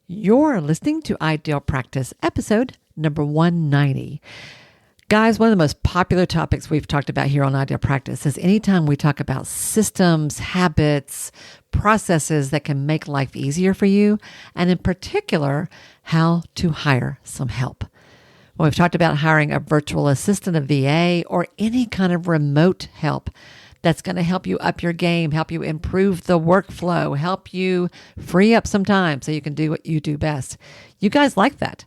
You're listening to Ideal Practice, episode number 190. Guys, one of the most popular topics we've talked about here on Ideal Practice is anytime we talk about systems, habits, processes that can make life easier for you, and in particular, how to hire some help. When we've talked about hiring a virtual assistant, a VA, or any kind of remote help that's going to help you up your game, help you improve the workflow, help you free up some time so you can do what you do best. You guys like that.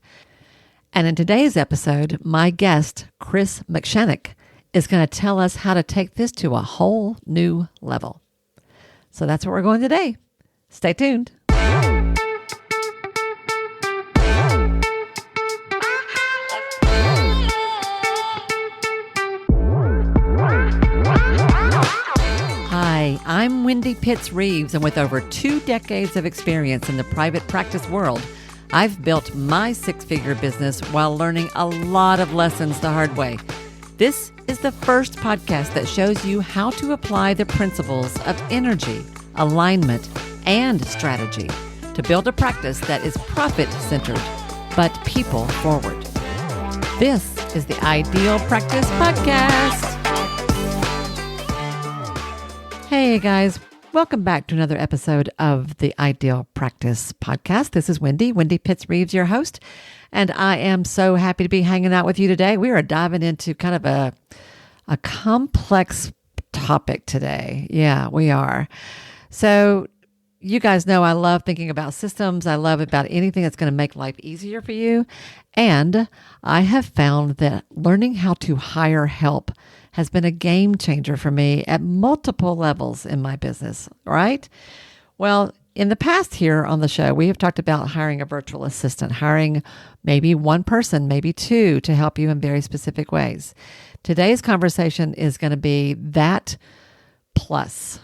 And in today's episode, my guest, Chris McShanag, is going to tell us how to take this to a whole new level. So that's where we're going today. Stay tuned. Hi, I'm Wendy Pitts-Reeves, and with over 2 decades of experience in the private practice world, I've built my 6-figure business while learning a lot of lessons the hard way. This is the first podcast that shows you how to apply the principles of energy, alignment, and strategy to build a practice that is profit-centered, but people-forward. This is the Ideal Practice Podcast. Hey guys, welcome back to another episode of the Ideal Practice Podcast. This is Wendy Pitts-Reeves, your host, and I am so happy to be hanging out with you today. We are diving into kind of a complex topic today. Yeah, we are. So you guys know I love thinking about systems. I love about anything that's going to make life easier for you. And I have found that learning how to hire help has been a game changer for me at multiple levels in my business, right? Well, in the past here on the show, we have talked about hiring a virtual assistant, hiring maybe one person, maybe two to help you in very specific ways. Today's conversation is going to be that plus.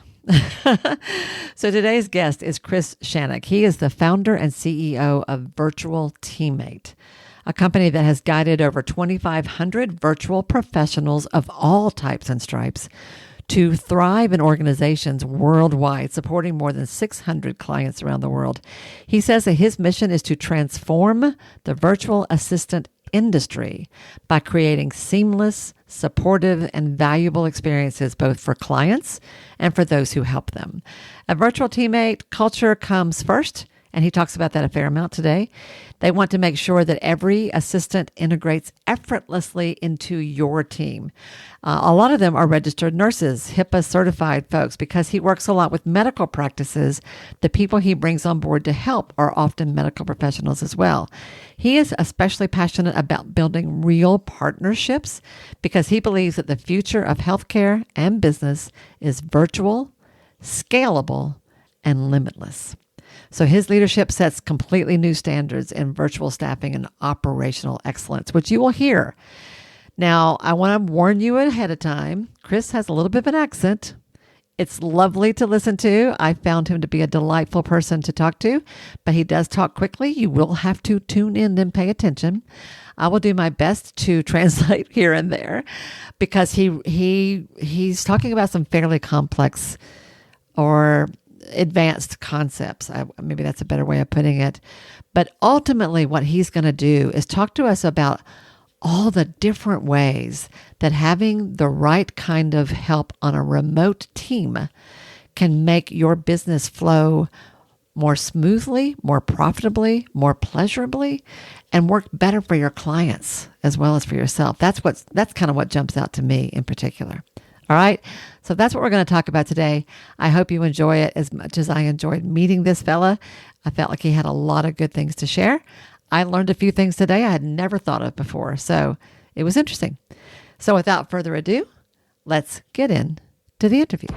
So today's guest is Chris McShanag. He is the founder and CEO of Virtual Teammate, a company that has guided over 2,500 virtual professionals of all types and stripes to thrive in organizations worldwide, supporting more than 600 clients around the world. He says that his mission is to transform the virtual assistant industry by creating seamless, supportive, and valuable experiences both for clients and for those who help them. A virtual teammate culture comes first, and he talks about that a fair amount today. They want to make sure that every assistant integrates effortlessly into your team. A lot of them are registered nurses, HIPAA certified folks, because he works a lot with medical practices. The people he brings on board to help are often medical professionals as well. He is especially passionate about building real partnerships because he believes that the future of healthcare and business is virtual, scalable, and limitless. So his leadership sets completely new standards in virtual staffing and operational excellence, which you will hear. Now, I want to warn you ahead of time, Chris has a little bit of an accent. It's lovely to listen to. I found him to be a delightful person to talk to, but he does talk quickly. You will have to tune in and pay attention. I will do my best to translate here and there because he's talking about some fairly complex or advanced concepts. Maybe that's a better way of putting it. But ultimately, what he's going to do is talk to us about all the different ways that having the right kind of help on a remote team can make your business flow more smoothly, more profitably, more pleasurably, and work better for your clients as well as for yourself. That's kind of what jumps out to me in particular. All right. So that's what we're going to talk about today. I hope you enjoy it as much as I enjoyed meeting this fella. I felt like he had a lot of good things to share. I learned a few things today I had never thought of before. So it was interesting. So without further ado, let's get into the interview.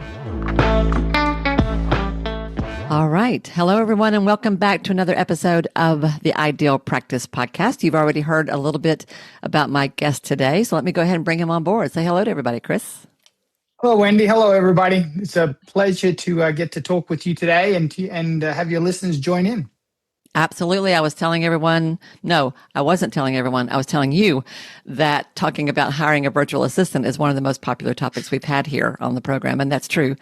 All right. Hello, everyone, and welcome back to another episode of the Ideal Practice Podcast. You've already heard a little bit about my guest today. So let me go ahead and bring him on board. Say hello to everybody, Chris. Hello, Wendy. Hello, everybody. It's a pleasure to get to talk with you today and have your listeners join in. Absolutely. I was telling everyone, no, I wasn't telling everyone. I was telling you that talking about hiring a virtual assistant is one of the most popular topics we've had here on the program. And that's true.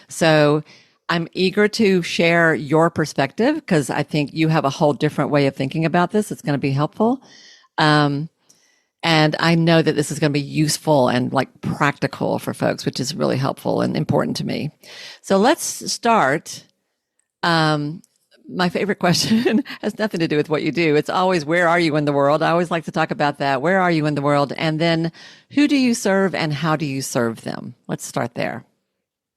So I'm eager to share your perspective because I think you have a whole different way of thinking about this. It's going to be helpful. Um, and I know that this is going to be useful and like practical for folks, which is really helpful and important to me. So let's start. Um, my favorite question has nothing to do with what you do. It's always, where are you in the world? I always like to talk about that. Where are you in the world? And then who do you serve and how do you serve them? Let's start there.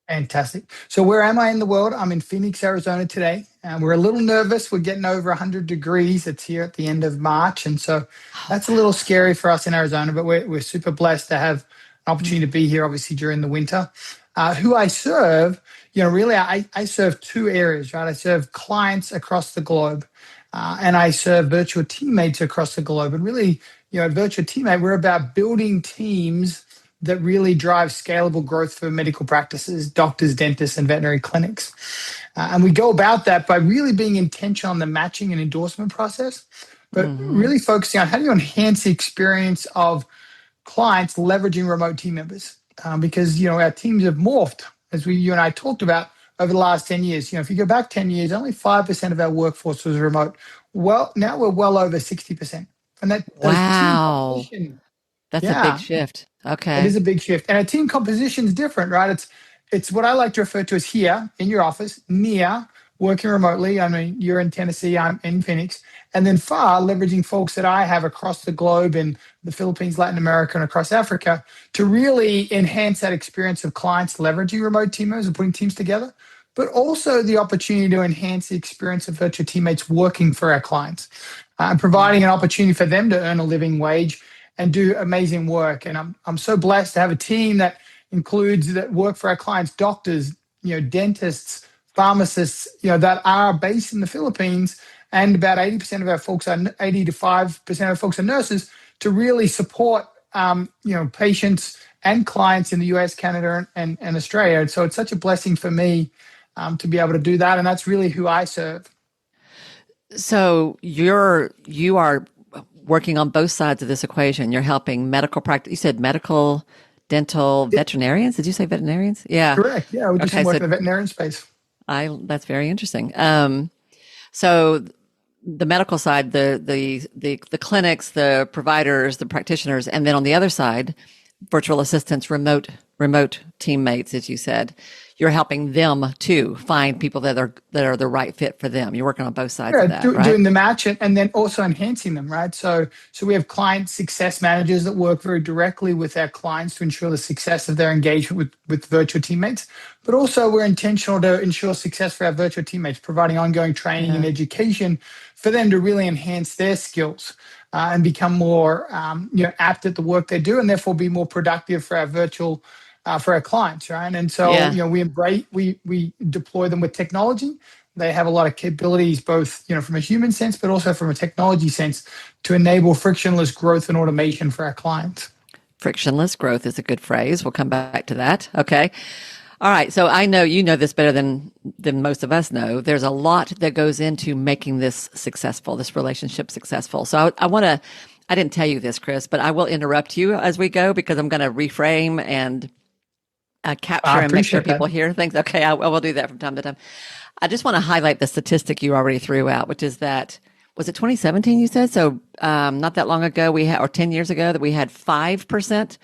Fantastic. So where am I in the world? I'm in Phoenix, Arizona today. We're a little nervous. We're getting over 100 degrees. It's here at the end of March. And so Oh, that's a little scary for us in Arizona, but we're super blessed to have an wow. opportunity to be here, obviously, during the winter. Who I serve, really, I serve two areas, right? I serve clients across the globe, and I serve virtual teammates across the globe. And really, virtual teammate, we're about building teams that really drive scalable growth for medical practices, doctors, dentists, and veterinary clinics. And we go about that by really being intentional on the matching and endorsement process, but Mm-hmm. really focusing on how do you enhance the experience of clients leveraging remote team members. Because, our teams have morphed, as you and I talked about over the last 10 years. If you go back 10 years, only 5% of our workforce was remote. Well, now we're well over 60%. And those team Wow. composition, That's a big yeah, shift. it Okay. is a big shift. And a team composition is different, right? It's what I like to refer to as here in your office, near, working remotely. I mean, you're in Tennessee, I'm in Phoenix, and then far, leveraging folks that I have across the globe in the Philippines, Latin America, and across Africa to really enhance that experience of clients leveraging remote teamers and putting teams together, but also the opportunity to enhance the experience of virtual teammates working for our clients, and providing an opportunity for them to earn a living wage and do amazing work. And I'm so blessed to have a team that includes that work for our clients, doctors, dentists, pharmacists, that are based in the Philippines, and about 80% of our folks are 80 to 5% of folks are nurses to really support patients and clients in the US, Canada, and Australia. And so it's such a blessing for me to be able to do that. And that's really who I serve. So you are working on both sides of this equation. You're helping medical practice. You said medical, dental, veterinarians. Did you say veterinarians? Yeah. Correct. Yeah, we do some Okay. work So in the veterinarian space. that's very interesting. So the medical side, the clinics, the providers, the practitioners, and then on the other side, virtual assistants, remote teammates, as you said, you're helping them to find people that are the right fit for them. You're working on both sides Yeah, of that, right? doing the match and then also enhancing them, right? So we have client success managers that work very directly with our clients to ensure the success of their engagement with virtual teammates. But also we're intentional to ensure success for our virtual teammates, providing ongoing training and Yeah. education for them to really enhance their skills and become more apt at the work they do, and therefore be more productive for our virtual for our clients, right? And so Yeah. we deploy them with technology. They have a lot of capabilities, both from a human sense, but also from a technology sense, to enable frictionless growth and automation for our clients. Frictionless growth is a good phrase. We'll come back to that. Okay. All right. So I know you know this better than most of us know. There's a lot that goes into making this successful, this relationship successful. So I want to, I didn't tell you this, Chris, but I will interrupt you as we go because I'm going to reframe and capture I and make sure appreciate that. people hear things. Okay. I will do that from time to time. I just want to highlight the statistic you already threw out, which is that, was it 2017 you said? So not that long ago we had, or 10 years ago, that we had 5%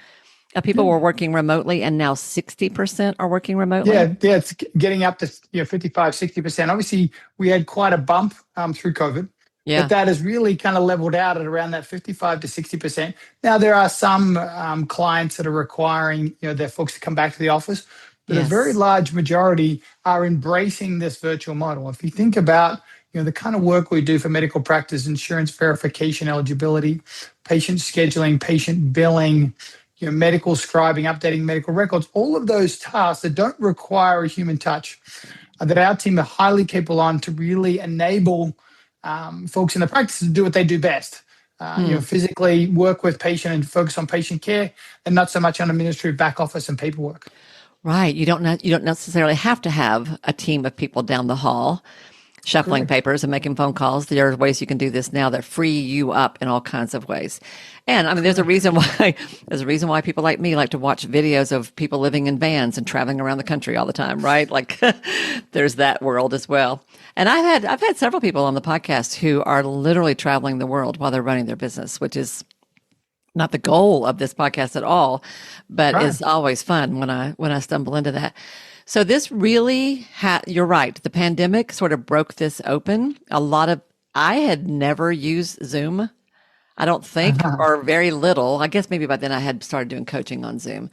of people were working remotely, and now 60% are working remotely. Yeah, it's getting up to 55, 60%. Obviously, we had quite a bump through COVID, but Yeah. that has really kind of leveled out at around that 55 to 60%. Now, there are some clients that are requiring their folks to come back to the office, but a very Yes. large majority are embracing this virtual model. If you think about the kind of work we do for medical practice, insurance verification, eligibility, patient scheduling, patient billing, medical scribing, updating medical records, all of those tasks that don't require a human touch, that our team are highly capable on to really enable folks in the practice to do what they do best. Hmm. Physically work with patient and focus on patient care, and not so much on administrative back office and paperwork. Right. You don't necessarily have to have a team of people down the hall. shuffling Correct. papers and making phone calls. There are ways you can do this now that free you up in all kinds of ways. And I mean, there's a Correct. reason why people like me like to watch videos of people living in vans and traveling around the country all the time, right? Like there's that world as well. And I've had several people on the podcast who are literally traveling the world while they're running their business, which is not the goal of this podcast at all, but Right. it's always fun when I stumble into that. So this really you're right. The pandemic sort of broke this open. I had never used Zoom. I don't think, or very little. I guess maybe by then I had started doing coaching on Zoom,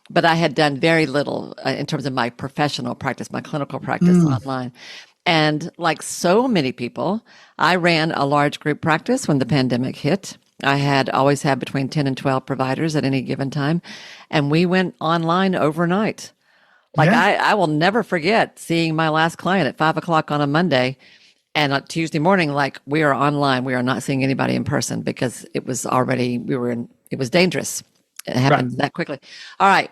but I had done very little in terms of my professional practice, my clinical practice Mm. online. And like so many people, I ran a large group practice when the pandemic hit. I had always had between 10 and 12 providers at any given time. And we went online overnight. Like Yeah. I will never forget seeing my last client at 5 o'clock on a Monday and on Tuesday morning, like we are online. We are not seeing anybody in person because it was already, it was dangerous. It Right. happened that quickly. All right.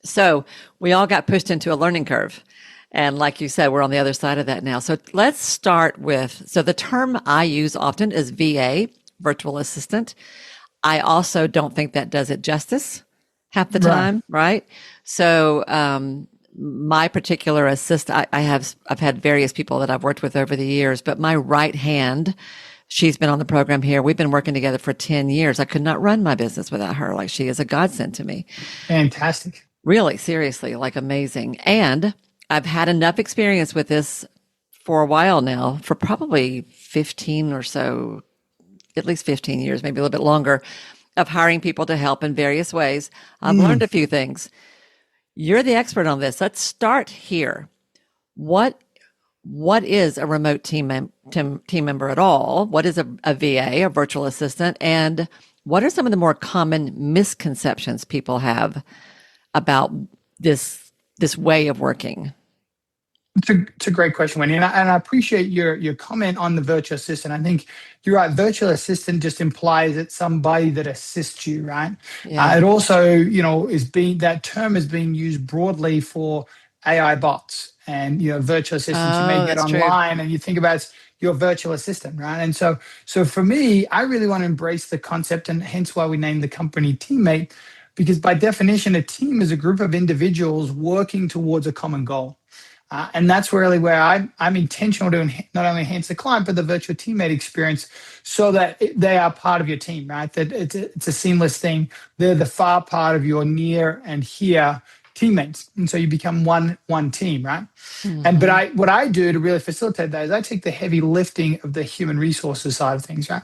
So we all got pushed into a learning curve. And like you said, we're on the other side of that now. So let's start with, so the term I use often is VA, virtual assistant. I also don't think that does it justice half the Right. time, right? So, my particular I've had various people that I've worked with over the years, but my right hand, she's been on the program here. We've been working together for 10 years. I could not run my business without her. Like she is a godsend to me. Fantastic. Really, seriously, like amazing. And I've had enough experience with this for a while now, for probably 15 or so, at least 15 years, maybe a little bit longer, of hiring people to help in various ways. I've Mm. learned a few things. You're the expert on this. Let's start here. What what is a remote team member at all? What is a VA, a virtual assistant, and what are some of the more common misconceptions people have about this way of working? It's a great question, Wendy, and I appreciate your comment on the virtual assistant. I think you're right. Virtual assistant just implies it's somebody that assists you, right? Yeah. It also, that term is being used broadly for AI bots and virtual assistants. You may Oh, get that's true. online and you think about it's your virtual assistant, right? And so for me, I really want to embrace the concept, and hence why we named the company Teammate, because by definition, a team is a group of individuals working towards a common goal. And that's really where I'm intentional to not only enhance the client, but the virtual teammate experience so that they are part of your team, right? That it's a seamless thing. They're the far part of your near and here teammates. And so you become one team, right? But Hmm. what I do to really facilitate that is I take the heavy lifting of the human resources side of things, right?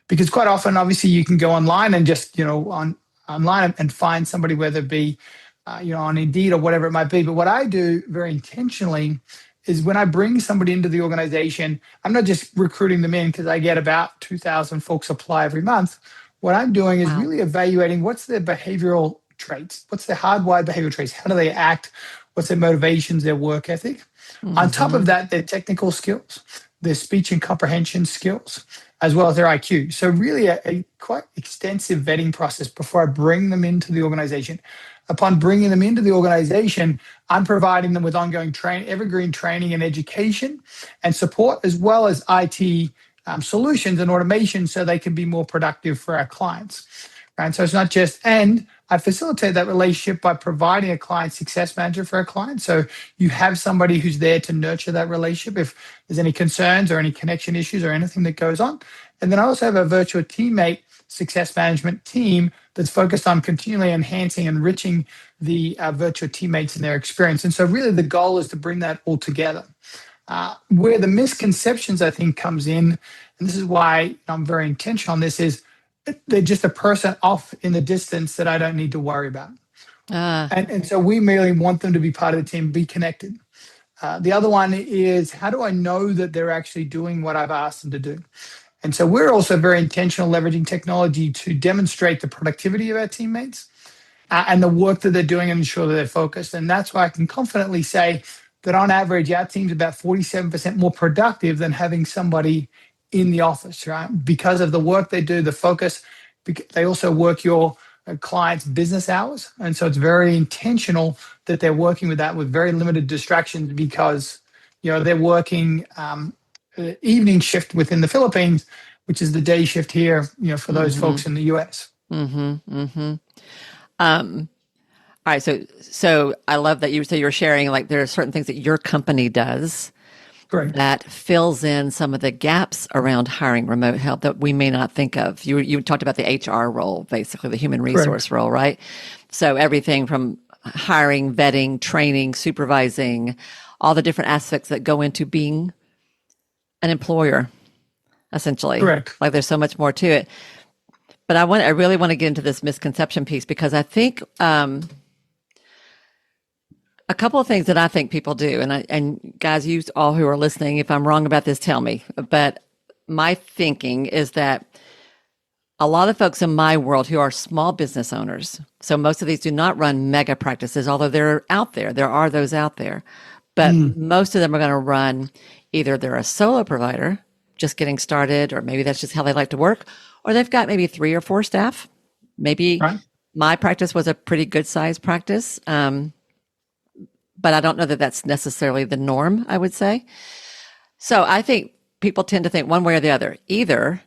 Because quite often, obviously, you can go online and just, online and find somebody, whether it be on Indeed or whatever it might be. But what I do very intentionally is when I bring somebody into the organization, I'm not just recruiting them in because I get about 2,000 folks apply every month. What I'm doing is Wow. really evaluating what's their behavioral traits, what's their hardwired behavioral traits, how do they act, what's their motivations, their work ethic. On top Hmm. of that, their technical skills, their speech and comprehension skills, as well as their IQ. So really a quite extensive vetting process before I bring them into the organization. Upon bringing them into the organization, I'm providing them with ongoing evergreen training and education and support, as well as IT solutions and automation so they can be more productive for our clients. Right. So it's not just, and I facilitate that relationship by providing a client success manager for a client. So you have somebody who's there to nurture that relationship if there's any concerns or any connection issues or anything that goes on. And then I also have a virtual teammate success management team that's focused on continually enhancing, enriching the virtual teammates and their experience. And so really the goal is to bring that all together. Where the misconceptions, I think, comes in, and this is why I'm very intentional on this, is they're just a person off in the distance that I don't need to worry about. Ah, And so we merely want them to be part of the team, be connected. The other one is, how do I know that they're actually doing what I've asked them to do? And so we're also very intentional leveraging technology to demonstrate the productivity of our teammates and the work that they're doing and ensure that they're focused. And that's why I can confidently say that on average, our team's about 47% more productive than having somebody in the office, right? Because of the work they do, the focus. They also work your clients' business hours. And so it's very intentional that they're working with that with very limited distractions because, they're working evening shift within the Philippines, which is the day shift here, for those Mm-hmm. folks in the US. Mm-hmm. Mm-hmm. All right. So I love that you're sharing, like, there are certain things that your company does Correct. that fills in some of the gaps around hiring remote help that we may not think of. You talked about the HR role, basically the human Correct. resource role, right? So everything from hiring, vetting, training, supervising, all the different aspects that go into being an employer, essentially. Correct. Like, there's so much more to it. But I really want to get into this misconception piece, because I think a couple of things that I think people do, and guys, you all who are listening, if I'm wrong about this, tell me. But my thinking is that a lot of folks in my world who are small business owners, so most of these do not run mega practices, although they're out there. There are those out there. But most of them are going to run, either they're a solo provider, just getting started, or maybe that's just how they like to work, or they've got maybe 3 or 4 staff. Maybe Right. my practice was a pretty good sized practice. But I don't know that that's necessarily the norm, I would say. So I think people tend to think one way or the other. Either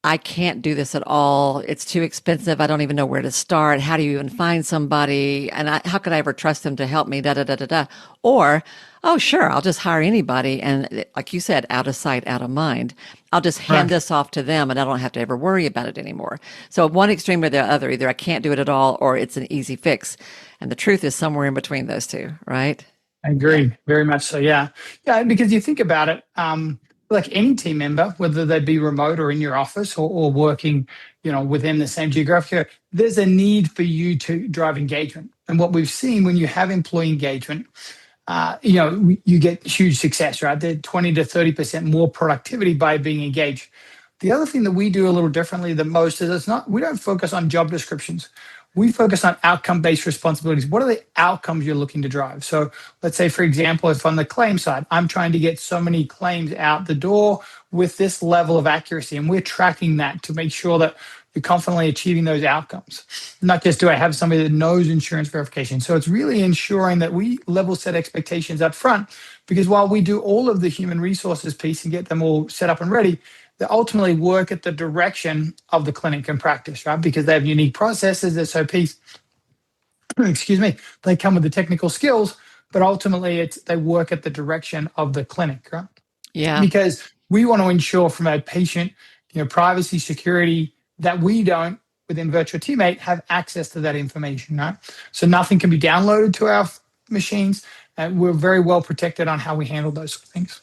I can't do this at all. It's too expensive. I don't even know where to start. How do you even find somebody? And how could I ever trust them to help me? Da, da, da, da, da. Or, oh, sure, I'll just hire anybody. And like you said, out of sight, out of mind. I'll just hand Right. this off to them and I don't have to ever worry about it anymore. So one extreme or the other, either I can't do it at all or it's an easy fix. And the truth is somewhere in between those two, right? I agree. Very much so. Yeah. Yeah. Because you think about it, like any team member, whether they be remote or in your office or working, within the same geographic area, there's a need for you to drive engagement. And what we've seen when you have employee engagement, you get huge success, right? They're 20 to 30% more productivity by being engaged. The other thing that we do a little differently than most is we don't focus on job descriptions. We focus on outcome-based responsibilities. What are the outcomes you're looking to drive? So let's say, for example, if on the claim side, I'm trying to get so many claims out the door with this level of accuracy, and we're tracking that to make sure that you're confidently achieving those outcomes. Not just do I have somebody that knows insurance verification. So it's really ensuring that we level set expectations up front, because while we do all of the human resources piece and get them all set up and ready, they ultimately work at the direction of the clinic and practice, right? Because they have unique processes, SOPs, excuse me, they come with the technical skills, but ultimately they work at the direction of the clinic, right? Yeah. Because we want to ensure from a patient, privacy, security, that we don't, within Virtual Teammate, have access to that information, right? So nothing can be downloaded to our machines. We're very well protected on how we handle those things.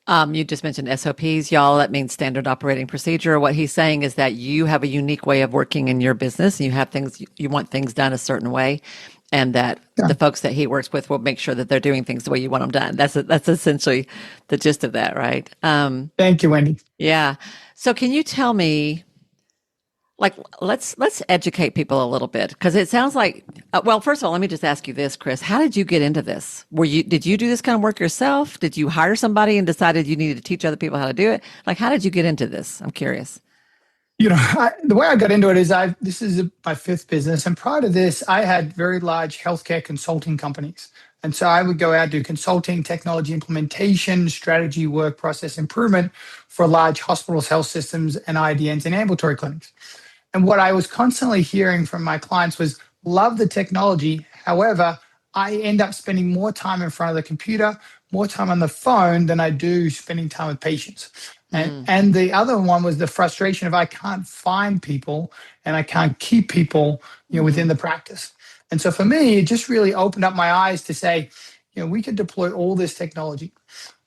You just mentioned SOPs, y'all. That means standard operating procedure. What he's saying is that you have a unique way of working in your business. And you want things done a certain way, and that the folks that he works with will make sure that they're doing things the way you want them done. That's essentially the gist of that, right? Thank you, Wendy. Yeah. So can you tell me, like, let's educate people a little bit, because it sounds like, well, first of all, let me just ask you this, Chris. How did you get into this? Did you do this kind of work yourself? Did you hire somebody and decided you needed to teach other people how to do it? Like, how did you get into this? I'm curious. The way I got into it is this is my 5th business. And prior to this, I had very large healthcare consulting companies. And so I would go out, do consulting, technology implementation, strategy work, process improvement for large hospitals, health systems, and IDNs and ambulatory clinics. And what I was constantly hearing from my clients was, love the technology. However, I end up spending more time in front of the computer, more time on the phone than I do spending time with patients. And the other one was the frustration of I can't find people and I can't keep people, within the practice. And so for me, it just really opened up my eyes to say, we could deploy all this technology.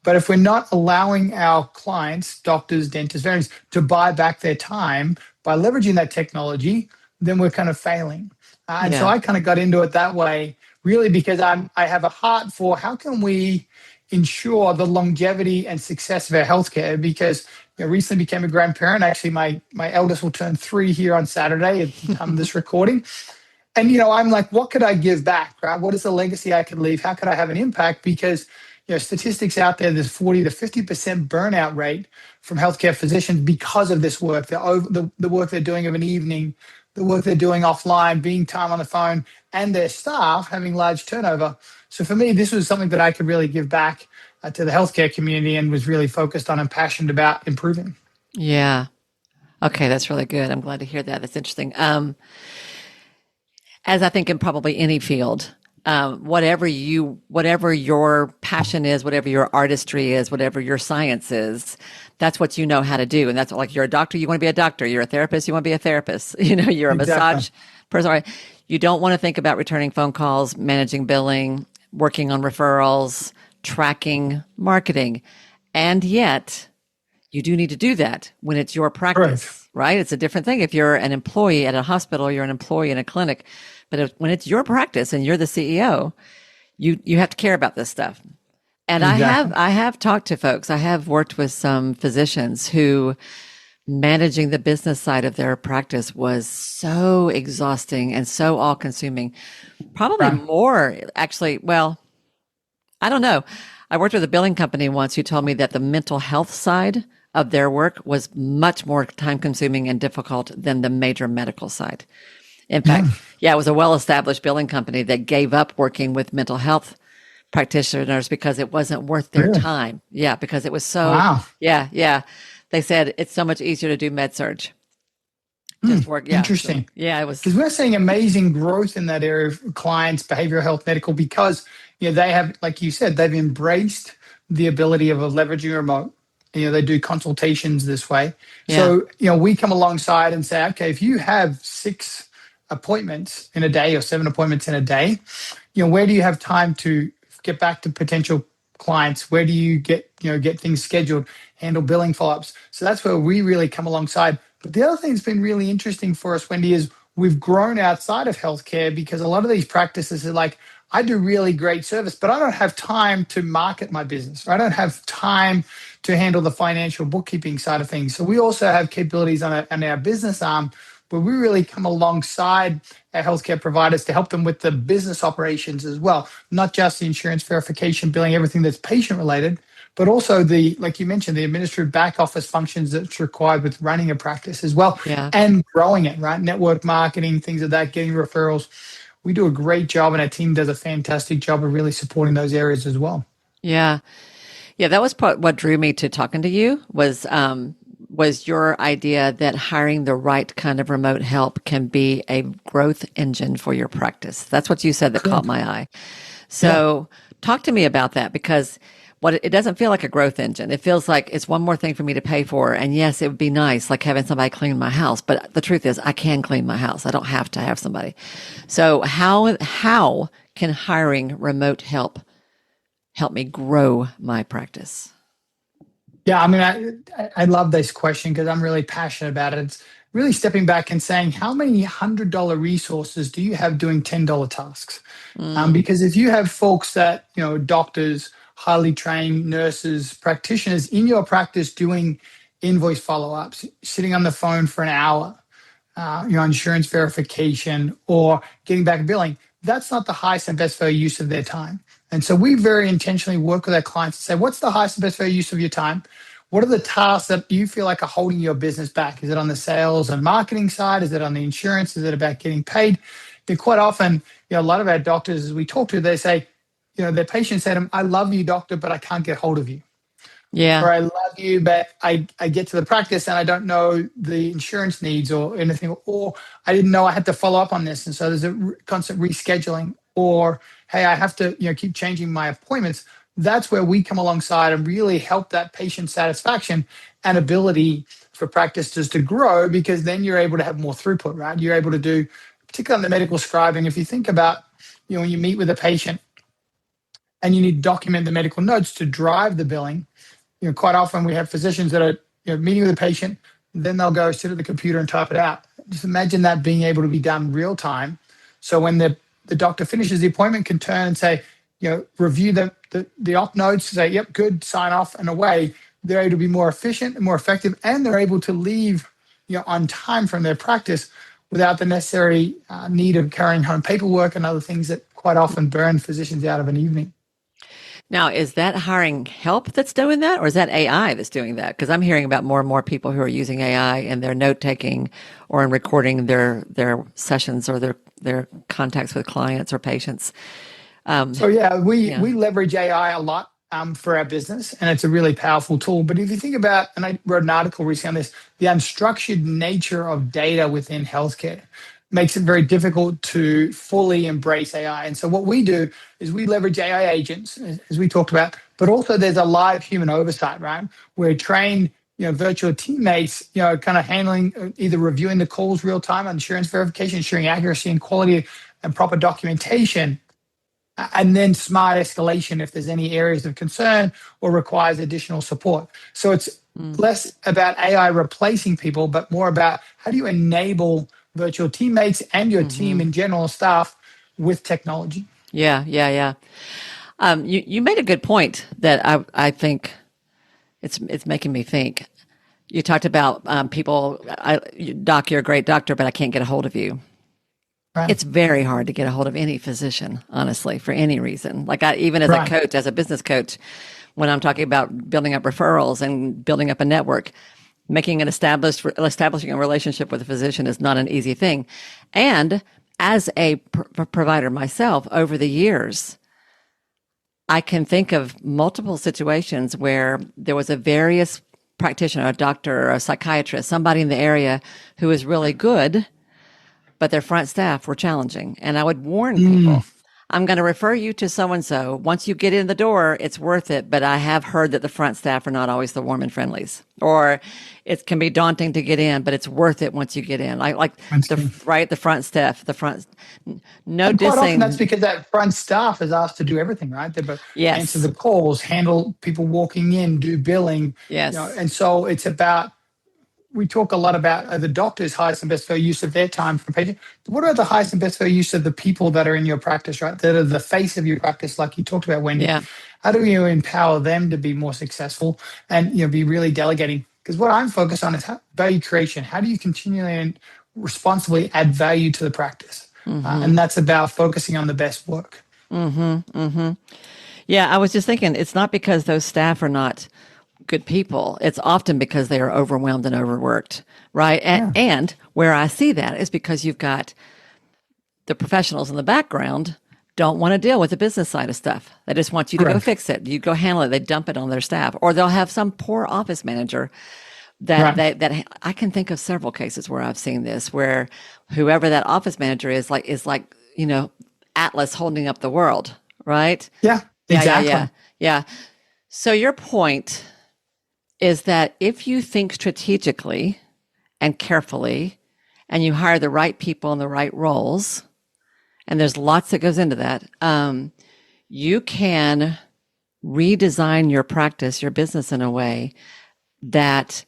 But if we're not allowing our clients, doctors, dentists, veterinarians, to buy back their time by leveraging that technology, then we're kind of failing. So I kind of got into it that way, really, because I have a heart for how can we ensure the longevity and success of our healthcare. Because recently became a grandparent. Actually, my eldest will turn 3 here on Saturday at the time of this recording. And, I'm like, what could I give back, right? What is the legacy I could leave? How could I have an impact? Because, statistics out there, there's 40 to 50% burnout rate from healthcare physicians because of this work, the work they're doing of an evening, the work they're doing offline, being time on the phone, and their staff having large turnover. So for me, this was something that I could really give back to the healthcare community and was really focused on and passionate about improving. Yeah. Okay, that's really good. I'm glad to hear that. That's interesting. As I think in probably any field, whatever your passion is, whatever your artistry is, whatever your science is, that's what you know how to do. And that's like you're a doctor, you want to be a doctor. You're a therapist, you want to be a therapist. You're a Exactly. massage person. Right? You don't want to think about returning phone calls, managing billing, working on referrals, tracking marketing. And yet, you do need to do that when it's your Correct. practice, right? It's a different thing if you're an employee at a hospital, you're an employee in a clinic. But when it's your practice and you're the CEO, you have to care about this stuff. And Exactly. I have talked to folks. I have worked with some physicians who managing the business side of their practice was so exhausting and so all consuming. Probably Right. more actually. Well, I don't know. I worked with a billing company once who told me that the mental health side of their work was much more time consuming and difficult than the major medical side. In Yeah. fact, yeah, it was a well established billing company that gave up working with mental health practitioners because it wasn't worth their Really? time. Yeah, because it was so, Wow. yeah, yeah. They said it's so much easier to do med surge. Hmm. Just work. Yeah. So, Interesting. yeah, it was, Because we're seeing amazing growth in that area of clients, behavioral health, medical, because they have, like you said, they've embraced the ability of leveraging remote. They do consultations this way. yeah, So we come alongside and say, okay, if you have 6 appointments in a day or 7 appointments in a day, where do you have time to get back to potential clients? Where do you get things scheduled, handle billing follow-ups? So that's where we really come alongside. But the other thing that's been really interesting for us, Wendy, is we've grown outside of healthcare because a lot of these practices are like, I do really great service, but I don't have time to market my business. I don't have time to handle the financial bookkeeping side of things. So we also have capabilities on our business arm where we really come alongside our healthcare providers to help them with the business operations as well, not just the insurance verification, billing, everything that's patient related, but also like you mentioned, the administrative back office functions that's required with running a practice as well yeah, and growing it, right? Network marketing, things of that, getting referrals. We do a great job and our team does a fantastic job of really supporting those areas as well. yeah. Yeah, that was what drew me to talking to you was your idea that hiring the right kind of remote help can be a growth engine for your practice. That's what you said that caught Correct. my eye. Yeah. So talk to me about that because what it doesn't feel like a growth engine. It feels like it's one more thing for me to pay for. And yes, it would be nice, like having somebody clean my house. But the truth is, I can clean my house. I don't have to have somebody. So how can hiring remote help me grow my practice? Yeah, I mean, I love this question because I'm really passionate about it. It's really stepping back and saying, how many $100 resources do you have doing $10 tasks? Mm, Because if you have folks that, doctors, highly trained nurses, practitioners in your practice doing invoice follow-ups, sitting on the phone for an hour, insurance verification or getting back billing, that's not the highest and best value use of their time. And so we very intentionally work with our clients to say, what's the highest and best value use of your time? What are the tasks that you feel like are holding your business back? Is it on the sales and marketing side? Is it on the insurance? Is it about getting paid? Quite often, a lot of our doctors, as we talk to, they say, their patients say to them, I love you, doctor, but I can't get hold of you. yeah. Or I love you, but I get to the practice and I don't know the insurance needs or anything, or I didn't know I had to follow up on this. And so there's a constant rescheduling, or hey, I have to keep changing my appointments. That's where we come alongside and really help that patient satisfaction and ability for practices to grow, because then you're able to have more throughput, right? You're able to do, particularly on the medical scribing, if you think about, when you meet with a patient and you need to document the medical notes to drive the billing, quite often we have physicians that are meeting with a patient, then they'll go sit at the computer and type it out. Just imagine that being able to be done real time. So when the doctor finishes the appointment, can turn and say, review the op notes, say, yep, good, sign off and away. They're able to be more efficient and more effective, and they're able to leave on time from their practice without the necessary need of carrying home paperwork and other things that quite often burn physicians out of an evening. Now, is that hiring help that's doing that, or is that AI that's doing that? Because I'm hearing about more and more people who are using AI in their note taking or in recording their sessions or their contacts with clients or patients. So yeah, Yeah. we leverage AI a lot for our business, and it's a really powerful tool. But if you think about, and I wrote an article recently on this, the unstructured nature of data within healthcare makes it very difficult to fully embrace AI. And so what we do is we leverage AI agents, as we talked about, but also there's a live human oversight, right? We're trained, virtual teammates, kind of handling, either reviewing the calls real time, insurance verification, ensuring accuracy and quality and proper documentation, and then smart escalation if there's any areas of concern or requires additional support. So it's Mm. less about AI replacing people, but more about how do you enable virtual teammates and your team Hmm. in general staff with technology. Yeah, yeah, yeah. You made a good point that I think it's making me think. You talked about people. Doc, you're a great doctor, but I can't get a hold of you. Right. It's very hard to get a hold of any physician, honestly, for any reason. Like even as a Right. coach, as a business coach, when I'm talking about building up referrals and building up a network, establishing a relationship with a physician is not an easy thing. And as a provider myself, over the years, I can think of multiple situations where there was a various practitioner, a doctor or a psychiatrist, somebody in the area who was really good, but their front staff were challenging. And I would warn Mm, people, I'm going to refer you to so and so. Once you get in the door, it's worth it. But I have heard that the front staff are not always the warm and friendlies, or it can be daunting to get in, but it's worth it once you get in. Like that's key. the front staff, the front, no And quite often that's dissing. because that front staff is asked to do everything, right? They answer Yes, the calls, handle people walking in, do billing, yes, and so it's about, we talk a lot about the doctor's highest and best fair use of their time for patient. What are the highest and best fair use of the people that are in your practice, right? That are the face of your practice, like you talked about, Wendy. yeah. How do you empower them to be more successful and be really delegating? Because what I'm focused on is value creation. How do you continually and responsibly add value to the practice? Mm-hmm. And that's about focusing on the best work. Mm-hmm. Mm-hmm. Yeah, I was just thinking it's not because those staff are not good people. It's often because they are overwhelmed and overworked, right? Yeah, And where I see that is because you've got the professionals in the background don't want to deal with the business side of stuff. They just want you to go correct. fix it. You go handle it. They dump it on their staff, or they'll have some poor office manager that Right. that I can think of several cases where I've seen this, where whoever that office manager is like Atlas holding up the world, right? Yeah, Yeah, yeah, yeah, exactly. yeah. So your point is that if you think strategically and carefully and you hire the right people in the right roles, and there's lots that goes into that, you can redesign your practice, your business in a way that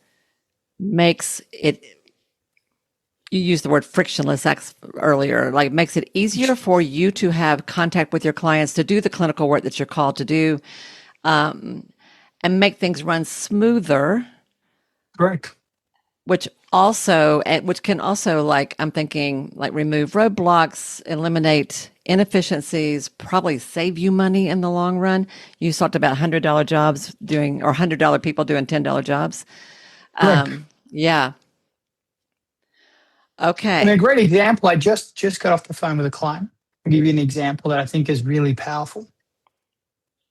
makes it, you used the word frictionless earlier, like makes it easier for you to have contact with your clients, to do the clinical work that you're called to do, and make things run smoother, Correct. which can also, like, I'm thinking, like, remove roadblocks, eliminate inefficiencies, probably save you money in the long run. You talked about $100 jobs doing, or $100 people doing $10 jobs. Correct. Yeah. And a Okay. great example, I just got off the phone with a client. I'll give you an example that I think is really powerful.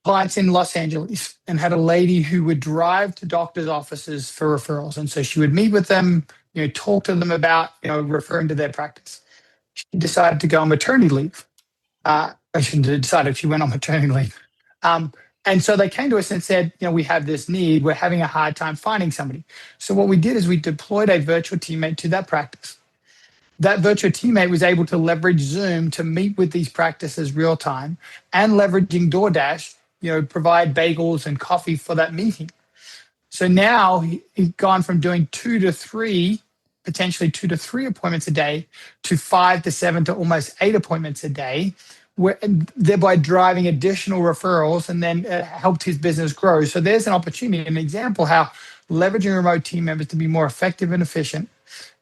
Clients in Los Angeles and had a lady who would drive to doctors' offices for referrals. And so she would meet with them, talk to them about, referring to their practice. She decided to go on maternity leave. I shouldn't have decided, she went on maternity leave. Um, and so they came to us and said, we have this need. We're having a hard time finding somebody. So what we did is we deployed a virtual teammate to that practice. That virtual teammate was able to leverage Zoom to meet with these practices real time, and leveraging DoorDash, provide bagels and coffee for that meeting. So now he's gone from doing potentially 2 to 3 appointments a day, to 5 to 7 to almost 8 appointments a day, thereby driving additional referrals, and then helped his business grow. So there's an opportunity, an example how leveraging remote team members to be more effective and efficient,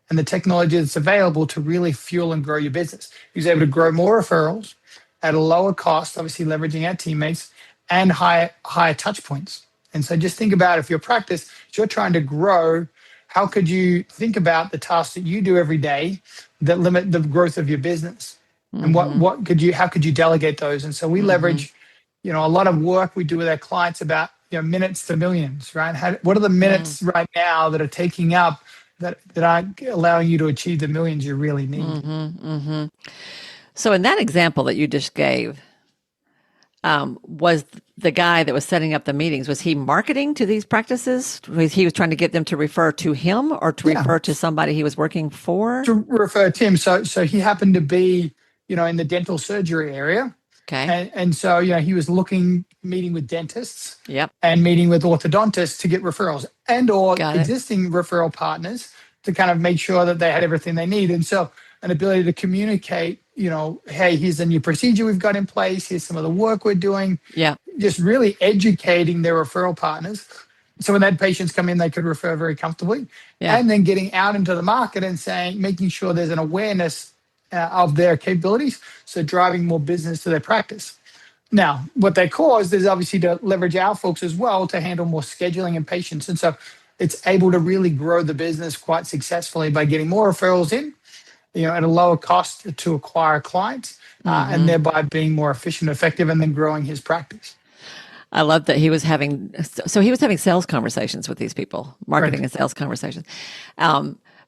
and the technology that's available to really fuel and grow your business. He was able to grow more referrals at a lower cost, obviously leveraging our teammates, and higher touch points. And so just think about, if your practice, if you're trying to grow, how could you think about the tasks that you do every day that limit the growth of your business? And Mm-hmm. how could you delegate those? And so we Mm-hmm. leverage, a lot of work we do with our clients about, minutes to millions, right? What are the minutes right now that are taking up that aren't allowing you to achieve the millions you really need? Mm-hmm. Mm-hmm. So in that example that you just gave, was the guy that was setting up the meetings, was he marketing to these practices? He was trying to get them to refer to him or to Yeah, refer to somebody he was working for? to refer Tim. So he happened to be, in the dental surgery area. Okay. And so, he was meeting with dentists Yep. and meeting with orthodontists to get referrals and or Got it. existing referral partners to kind of make sure that they had everything they need. And so an ability to communicate, hey, here's a new procedure we've got in place. Here's some of the work we're doing. Yeah. Just really educating their referral partners. So when they had patients come in, they could refer very comfortably. Yeah. And then getting out into the market and making sure there's an awareness of their capabilities. So driving more business to their practice. Now, what they caused is obviously to leverage our folks as well to handle more scheduling and patients. And so it's able to really grow the business quite successfully by getting more referrals in, at a lower cost to acquire clients, and thereby being more efficient, effective, and then growing his practice. I love that he was having sales conversations with these people, marketing Correct. and sales conversations.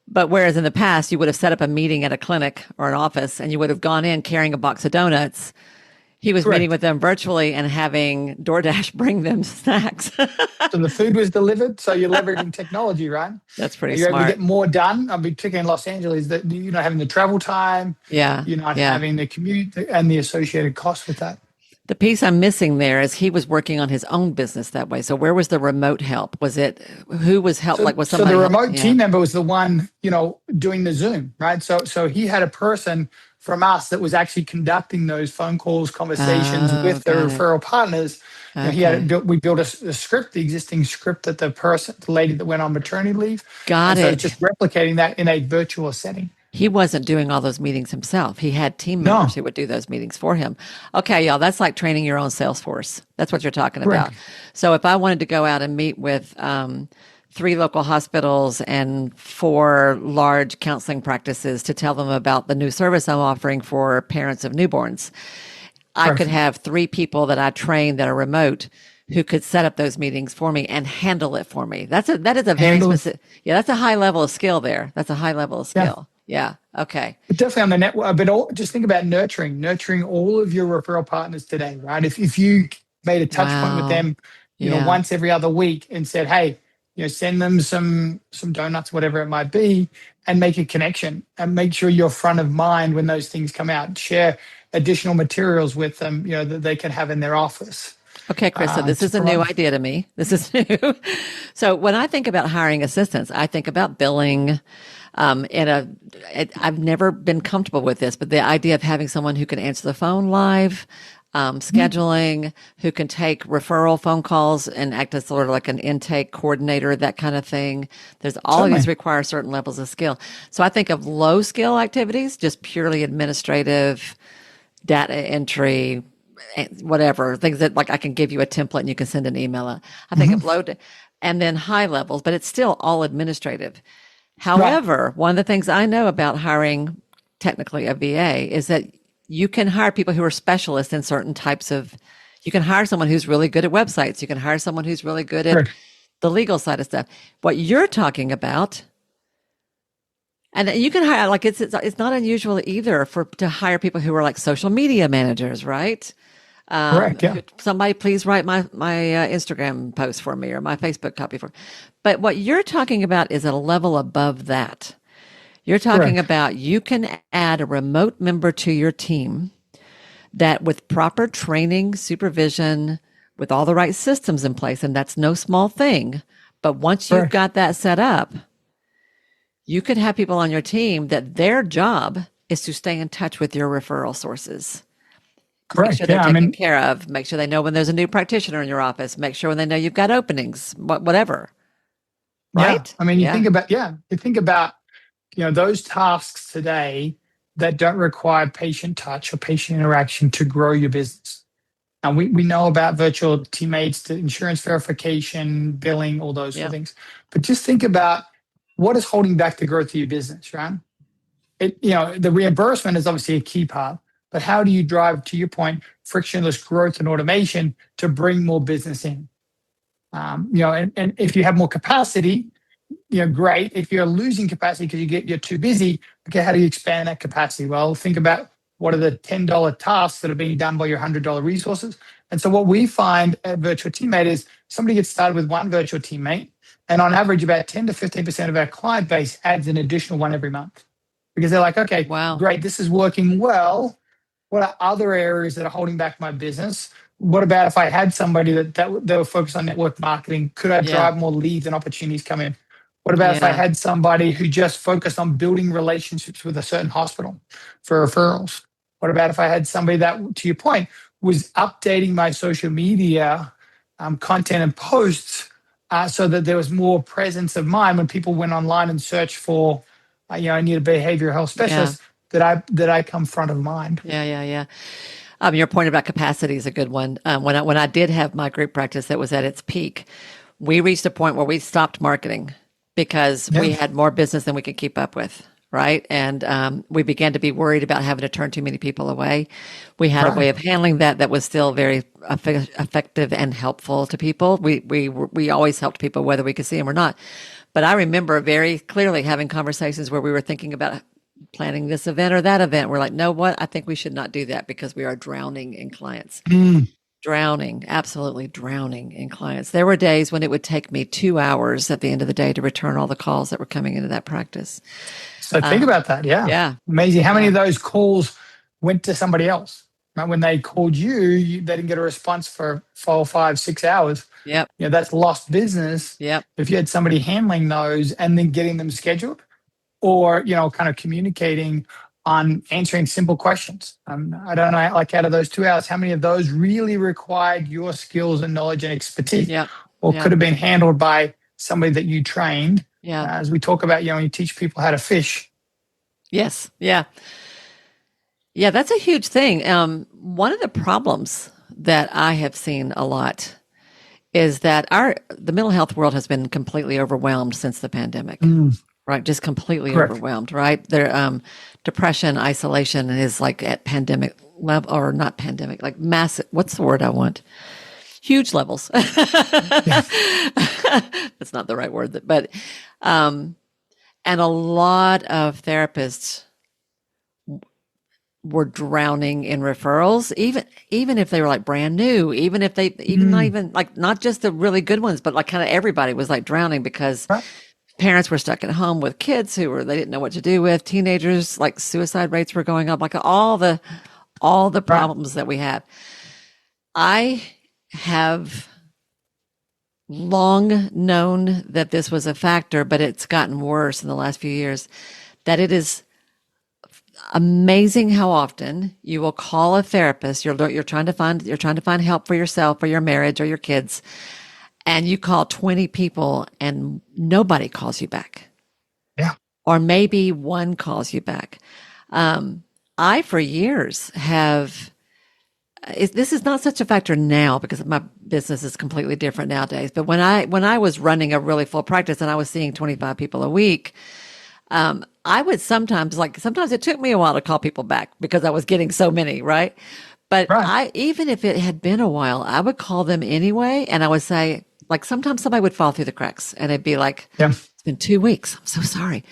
But whereas in the past, you would have set up a meeting at a clinic or an office and you would have gone in carrying a box of donuts. He was meeting Correct. with them virtually and having DoorDash bring them snacks. So the food was delivered. So you're leveraging technology, right? That's pretty You're able to smart. get more done. I mean, particularly in Los Angeles, that you're not having the travel time, Yeah. you're not Yeah. having the commute and the associated costs with that. The piece I'm missing there is he was working on his own business that way. So where was the remote help? Was it who was help? So, Like was so somebody the help? remote Yeah. team member was the one, doing the Zoom, right? So he had a person from us that was actually conducting those phone calls, conversations Oh, with the got it. referral partners. Okay. We built a script, the existing script that the lady that went on maternity leave. Got And so it. it's just replicating that in a virtual setting. He wasn't doing all those meetings himself. He had team members No, who would do those meetings for him. Okay, y'all, that's like training your own sales force. That's what you're talking about. correct. So if I wanted to go out and meet with 3 local hospitals and 4 large counseling practices to tell them about the new service I'm offering for parents of newborns, I could Perfect. have 3 people that I train that are remote who could set up those meetings for me and handle it for me. That is a very Handle it. specific, yeah, that's a high level of skill there. That's a high level of Yeah. skill. Yeah. Okay. But definitely on the network, but just think about nurturing all of your referral partners today, right? If you made a touch point with Wow. them, Yeah. once every other week and said, hey, send them some donuts, whatever it might be, and make a connection and make sure you're front of mind when those things come out. Share additional materials with them, that they can have in their office. Okay, Chris. So this To is a new provide. idea to me. This is new. So when I think about hiring assistants, I think about billing. I've never been comfortable with this, but the idea of having someone who can answer the phone live, scheduling, who can take referral phone calls and act as sort of like an intake coordinator, that kind of thing. There's all of these Certainly. require certain levels of skill. So I think of low skill activities, just purely administrative, data entry, whatever things that like I can give you a template and you can send an email out. I think of Mhm. low and then high levels, but it's still all administrative. Right. However, one of the things I know about hiring technically a VA is that you can hire people who are specialists in certain types of, you can hire someone who's really good at websites. You can hire someone who's really good at Correct. the legal side of stuff. What you're talking about, and you can hire, like it's not unusual either to hire people who are like social media managers, right? Correct. Yeah. Somebody please write my Instagram post for me or my Facebook copy for me. But what you're talking about is a level above that. You're talking Correct. about you can add a remote member to your team that with proper training, supervision, with all the right systems in place, and that's no small thing. But once you've Correct. got that set up, you could have people on your team that their job is to stay in touch with your referral sources. Make Correct. sure they're Yeah. I taken mean, care of. Make sure they know when there's a new practitioner in your office. Make sure when they know you've got openings, whatever. yeah. Right? I mean, Yeah. you think about, those tasks today that don't require patient touch or patient interaction to grow your business. And we know about virtual teammates, the insurance verification, billing, all those sort Yeah. of things. But just think about what is holding back the growth of your business, right? The reimbursement is obviously a key part, but how do you drive, to your point, frictionless growth and automation to bring more business in? And if you have more capacity, great. If you're losing capacity because you're too busy, okay, how do you expand that capacity? Well, think about what are the $10 tasks that are being done by your $100 resources. And so what we find at Virtual Teammate is somebody gets started with one virtual teammate, and on average, about 10 to 15% of our client base adds an additional one every month because they're like, okay, Wow. great, this is working well. What are other areas that are holding back my business? What about if I had somebody that they were focused on network marketing? Could I drive more leads and opportunities come in? What about if I had somebody who just focused on building relationships with a certain hospital for referrals? What about if I had somebody that, to your point, was updating my social media content and posts so that there was more presence of mind when people went online and searched for, I need a behavioral health specialist, that I come front of mind. Yeah. Your point about capacity is a good one. When I did have my group practice that was at its peak, we reached a point where we stopped marketing because we had more business than we could keep up with, right? And we began to be worried about having to turn too many people away. We had a way of handling that was still very effective and helpful to people. We always helped people whether we could see them or not. But I remember very clearly having conversations where we were thinking about planning this event or that event. We're like, no, what? I think we should not do that because we are drowning in clients. Absolutely drowning in clients. There were days when it would take me 2 hours at the end of the day to return all the calls that were coming into that practice. So think about that. Yeah. Amazing. How many of those calls went to somebody else? Right? When they called you, they didn't get a response for 4, 5, 6 hours. Yep. That's lost business. Yep. If you had somebody handling those and then getting them scheduled, or kind of communicating on answering simple questions. I don't know, like out of those 2 hours, how many of those really required your skills and knowledge and expertise, or could have been handled by somebody that you trained? As we talk about, when you teach people how to fish. Yes. Yeah, that's a huge thing. One of the problems that I have seen a lot is that the mental health world has been completely overwhelmed since the pandemic. Right, just completely overwhelmed. Right, their depression, isolation is like at pandemic level, or not pandemic, like massive. What's the word I want? Huge levels. That's not the right word, but and a lot of therapists were drowning in referrals, even if they were like brand new, even if they not even like not just the really good ones, but like kind of everybody was like drowning because. Parents were stuck at home with kids they didn't know what to do with. Teenagers, like suicide rates were going up, like all the problems that we have. I have long known that this was a factor, but it's gotten worse in the last few years. That it is amazing how often you will call a therapist. You're trying to find help for yourself or your marriage or your kids. And you call 20 people and nobody calls you back. Yeah. Or maybe one calls you back. I, for years, this is not such a factor now because my business is completely different nowadays. But when I was running a really full practice and I was seeing 25 people a week, I would sometimes it took me a while to call people back because I was getting so many, right? But even if it had been a while, I would call them anyway. And I would say, like, sometimes somebody would fall through the cracks and it'd be like, it's been 2 weeks. I'm so sorry.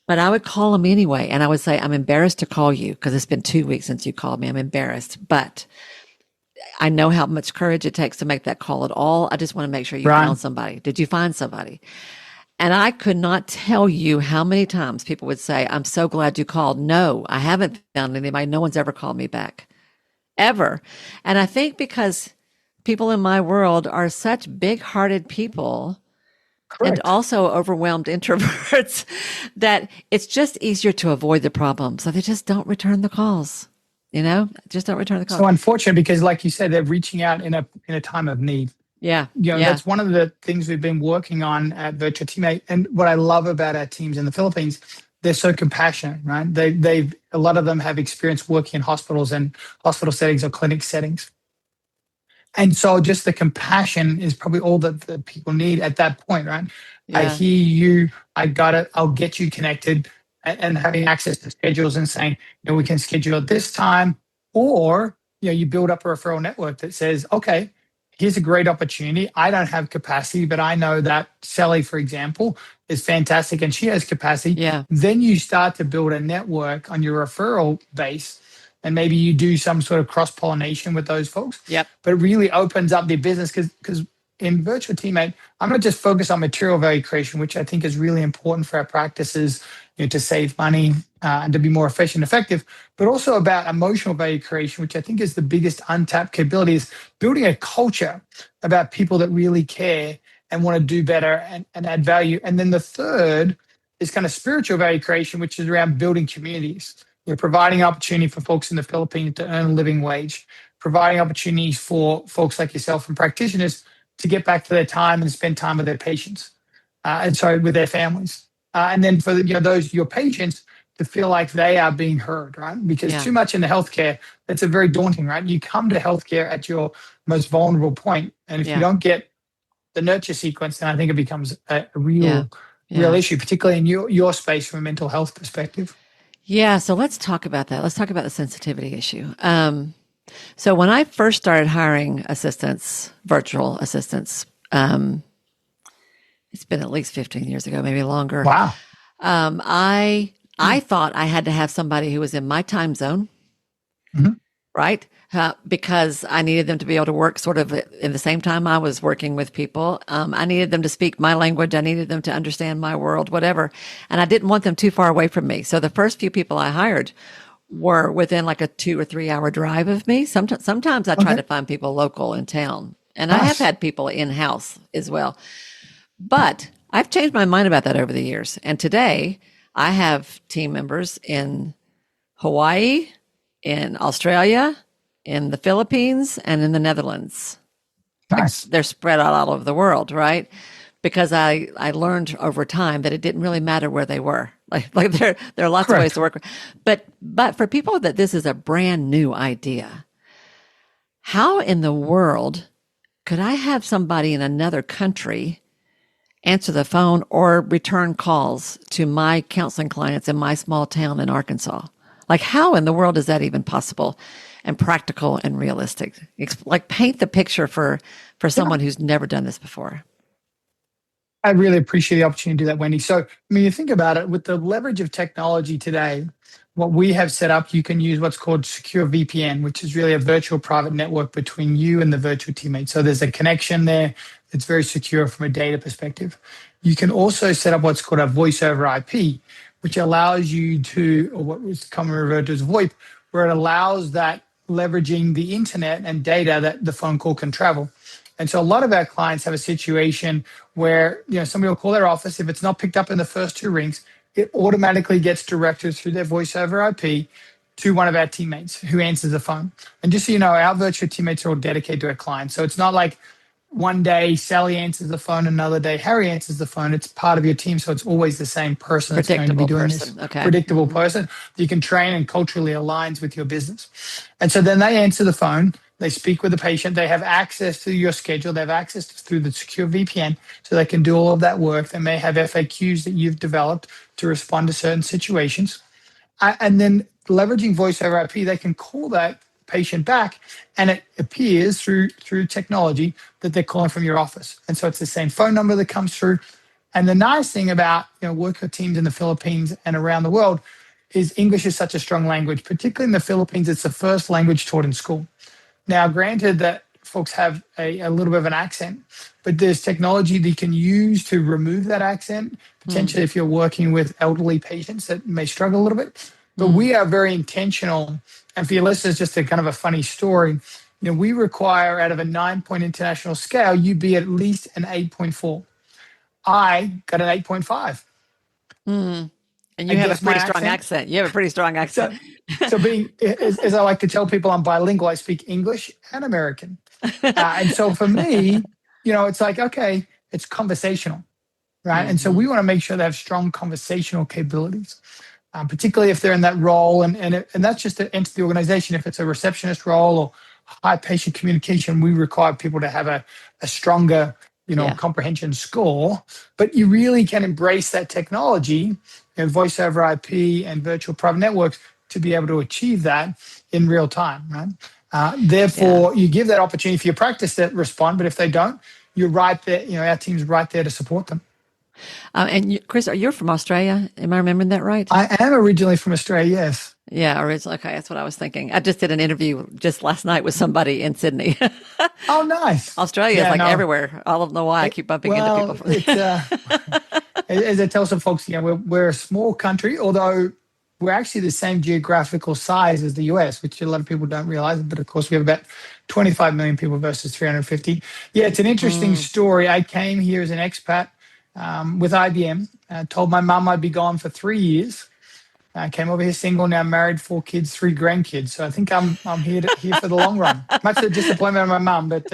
But I would call them anyway. And I would say, I'm embarrassed to call you because it's been 2 weeks since you called me. I'm embarrassed, but I know how much courage it takes to make that call at all. I just want to make sure you found somebody. Did you find somebody? And I could not tell you how many times people would say, I'm so glad you called. No, I haven't found anybody. No one's ever called me back. Ever. And I think because people in my world are such big-hearted people and also overwhelmed introverts that it's just easier to avoid the problem. So they just don't return the calls, just don't return the calls. So unfortunate because, like you said, they're reaching out in a time of need. Yeah. That's one of the things we've been working on at Virtual Teammate. And what I love about our teams in the Philippines, they're so compassionate, right? A lot of them have experience working in hospitals and hospital settings or clinic settings. And so just the compassion is probably all that the people need at that point, right? Yeah. I hear you, I got it, I'll get you connected, and having access to schedules and saying, we can schedule at this time, Or, you build up a referral network that says, okay, here's a great opportunity. I don't have capacity, but I know that Sally, for example, is fantastic and she has capacity. Yeah. Then you start to build a network on your referral base. And maybe you do some sort of cross pollination with those folks. Yep. But it really opens up their business because in virtual teammate, I'm not just focused on material value creation, which I think is really important for our practices, to save money and to be more efficient, effective, but also about emotional value creation, which I think is the biggest untapped capability, is building a culture about people that really care and want to do better and add value. And then the third is kind of spiritual value creation, which is around building communities. Providing opportunity for folks in the Philippines to earn a living wage, providing opportunities for folks like yourself and practitioners to get back to their time and spend time with their patients, with their families. And then for those your patients to feel like they are being heard, right? Because too much in the healthcare, that's a very daunting, right? You come to healthcare at your most vulnerable point, and if you don't get the nurture sequence, then I think it becomes a real issue, particularly in your space from a mental health perspective. Yeah, so let's talk about that. Let's talk about the sensitivity issue. So when I first started hiring assistants, virtual assistants, it's been at least 15 years ago, maybe longer. Wow. I thought I had to have somebody who was in my time zone, right? Because I needed them to be able to work sort of in the same time I was working with people. I needed them to speak my language. I needed them to understand my world, whatever. And I didn't want them too far away from me. So the first few people I hired were within like a 2 or 3 hour drive of me. Sometimes I try to find people local in town, and I have had people in-house as well. But I've changed my mind about that over the years. And today I have team members in Hawaii, in Australia, in the Philippines, and in the Netherlands. Nice. They're spread out all over the world, right? Because I learned over time that it didn't really matter where they were. Like there are lots of ways to work. But for people that this is a brand new idea, how in the world could I have somebody in another country answer the phone or return calls to my counseling clients in my small town in Arkansas? Like, how in the world is that even possible and practical and realistic? Like, paint the picture for someone who's never done this before. I really appreciate the opportunity to do that, Wendy. So, I mean, you think about it, with the leverage of technology today, what we have set up, you can use what's called secure VPN, which is really a virtual private network between you and the virtual teammate. So there's a connection there. It's very secure from a data perspective. You can also set up what's called a voice over IP, which allows you to, or what was commonly referred to as VoIP, where it allows that leveraging the internet and data that the phone call can travel. And so a lot of our clients have a situation where, somebody will call their office. If it's not picked up in the first 2 rings, it automatically gets directed through their voice over IP to one of our teammates who answers the phone. And just so you know, our virtual teammates are all dedicated to our clients. So it's not like one day Sally answers the phone, another day Harry answers the phone. It's part of your team, so it's always the same person that's going to be doing this. Okay. Predictable person that you can train and culturally aligns with your business. And so then they answer the phone. They speak with the patient. They have access to your schedule. They have access through the secure VPN, so they can do all of that work. They may have FAQs that you've developed to respond to certain situations. And then leveraging voice over IP, they can call that patient back, and it appears through technology that they're calling from your office. And so it's the same phone number that comes through. And the nice thing about worker teams in the Philippines and around the world is English is such a strong language, particularly in the Philippines. It's the first language taught in school. Now, granted that folks have a little bit of an accent, but there's technology that you can use to remove that accent, potentially if you're working with elderly patients that may struggle a little bit. But we are very intentional. And for your listeners, just a kind of a funny story, we require out of a 9-point international scale, you be at least an 8.4. I got an 8.5. And you have a pretty strong accent. You have a pretty strong accent. So being, as I like to tell people, I'm bilingual. I speak English and American. And so for me, it's like, okay, it's conversational, right? And so we want to make sure they have strong conversational capabilities, particularly if they're in that role. And that's just to enter the organization. If it's a receptionist role or high patient communication, we require people to have a stronger, comprehension score. But you really can embrace that technology, voice over IP and virtual private networks, to be able to achieve that in real time, right? Yeah. Therefore, you give that opportunity for your practice to respond, but if they don't, you're right there. Our team's right there to support them. And Chris, you're from Australia. Am I remembering that right? I am originally from Australia, yes. Yeah, originally. Okay, that's what I was thinking. I just did an interview just last night with somebody in Sydney. Oh, nice. Australia is Yeah, like no. everywhere. I don't know why I keep bumping into people Well, from it's there. as I tell some folks, we're a small country, although we're actually the same geographical size as the US, which a lot of people don't realize. But of course, we have about 25 million people versus 350. Yeah, it's an interesting Mm. story. I came here as an expat with IBM. Told my mum I'd be gone for 3 years. I came over here single, now married, 4 kids, 3 grandkids. So I think I'm here for the long run. Much to the disappointment of my mum, but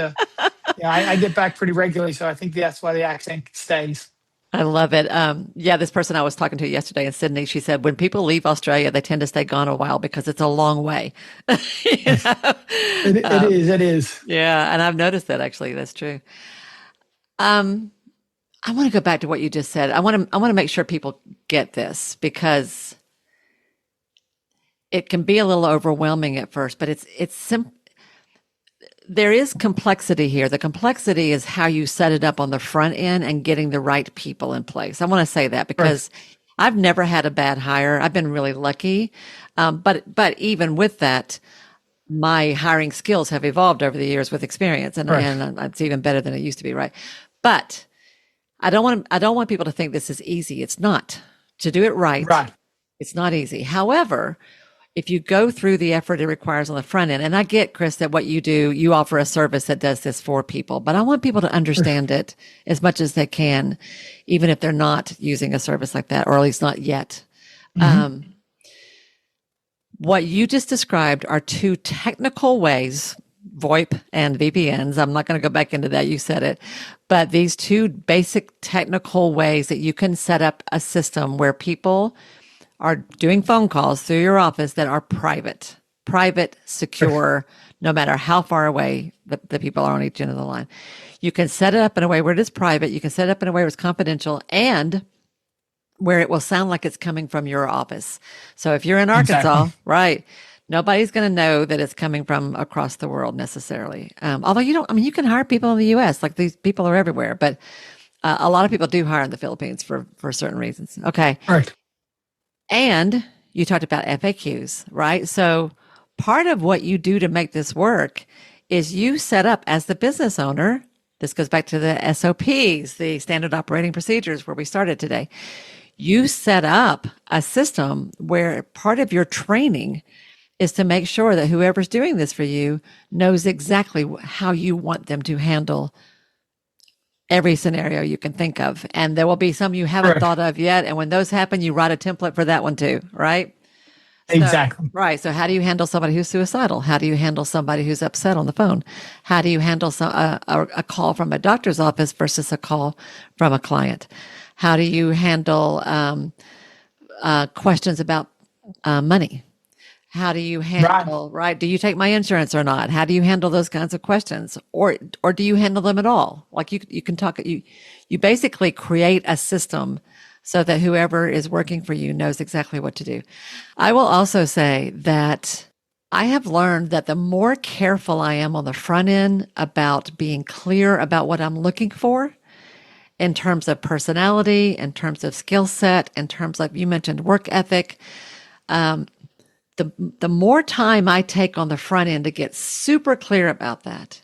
yeah, I get back pretty regularly, so I think that's why the accent stays. I love it. Yeah, this person I was talking to yesterday in Sydney, she said when people leave Australia, they tend to stay gone a while because it's a long way. You Yes, know? it is. It is. Yeah, and I've noticed that actually. That's true. Um, I want to go back to what you just said. I want to make sure people get this because it can be a little overwhelming at first, but it's simple. There is complexity here. The complexity is how you set it up on the front end and getting the right people in place. I want to say that Right. because I've never had a bad hire. I've been really lucky. But even with that, my hiring skills have evolved over the years with experience Right. and it's even better than it used to be. Right. But I don't want people to think this is easy. It's not. To do it right, Right. it's not easy. However, if you go through the effort it requires on the front end, and I get, Chris, that what you do, you offer a service that does this for people, but I want people to understand it as much as they can, even if they're not using a service like that, or at least not yet. Hmm. What you just described are two technical ways, VoIP and VPNs. I'm not going to go back into that. You said it. But these two basic technical ways that you can set up a system where people are doing phone calls through your office that are private, secure, no matter how far away the people are on each end of the line. You can set it up in a way where it is private. You can set it up in a way where it's confidential and where it will sound like it's coming from your office. So if you're in Exactly. Arkansas, right, nobody's going to know that it's coming from across the world necessarily. Although you can hire people in the U.S. Like these people are everywhere, but a lot of people do hire in the Philippines for certain reasons. Okay. Right. And you talked about FAQs, right? So part of what you do to make this work is you set up as the business owner. This goes back to the SOPs, the standard operating procedures where we started today. You set up a system where part of your training is to make sure that whoever's doing this for you knows exactly how you want them to handle every scenario you can think of. And there will be some you haven't Correct. thought of yet. And when those happen, you write a template for that one too, right? So, Exactly. right. So how do you handle somebody who's suicidal? How do you handle somebody who's upset on the phone? How do you handle a call from a doctor's office versus a call from a client? How do you handle questions about money? How do you Right. handle, right? Do you take my insurance or not? How do you handle those kinds of questions? Or do you handle them at all? Like you can talk, you basically create a system so that whoever is working for you knows exactly what to do. I will also say that I have learned that the more careful I am on the front end about being clear about what I'm looking for in terms of personality, in terms of skill set, in terms of, you mentioned work ethic, the more time I take on the front end to get super clear about that,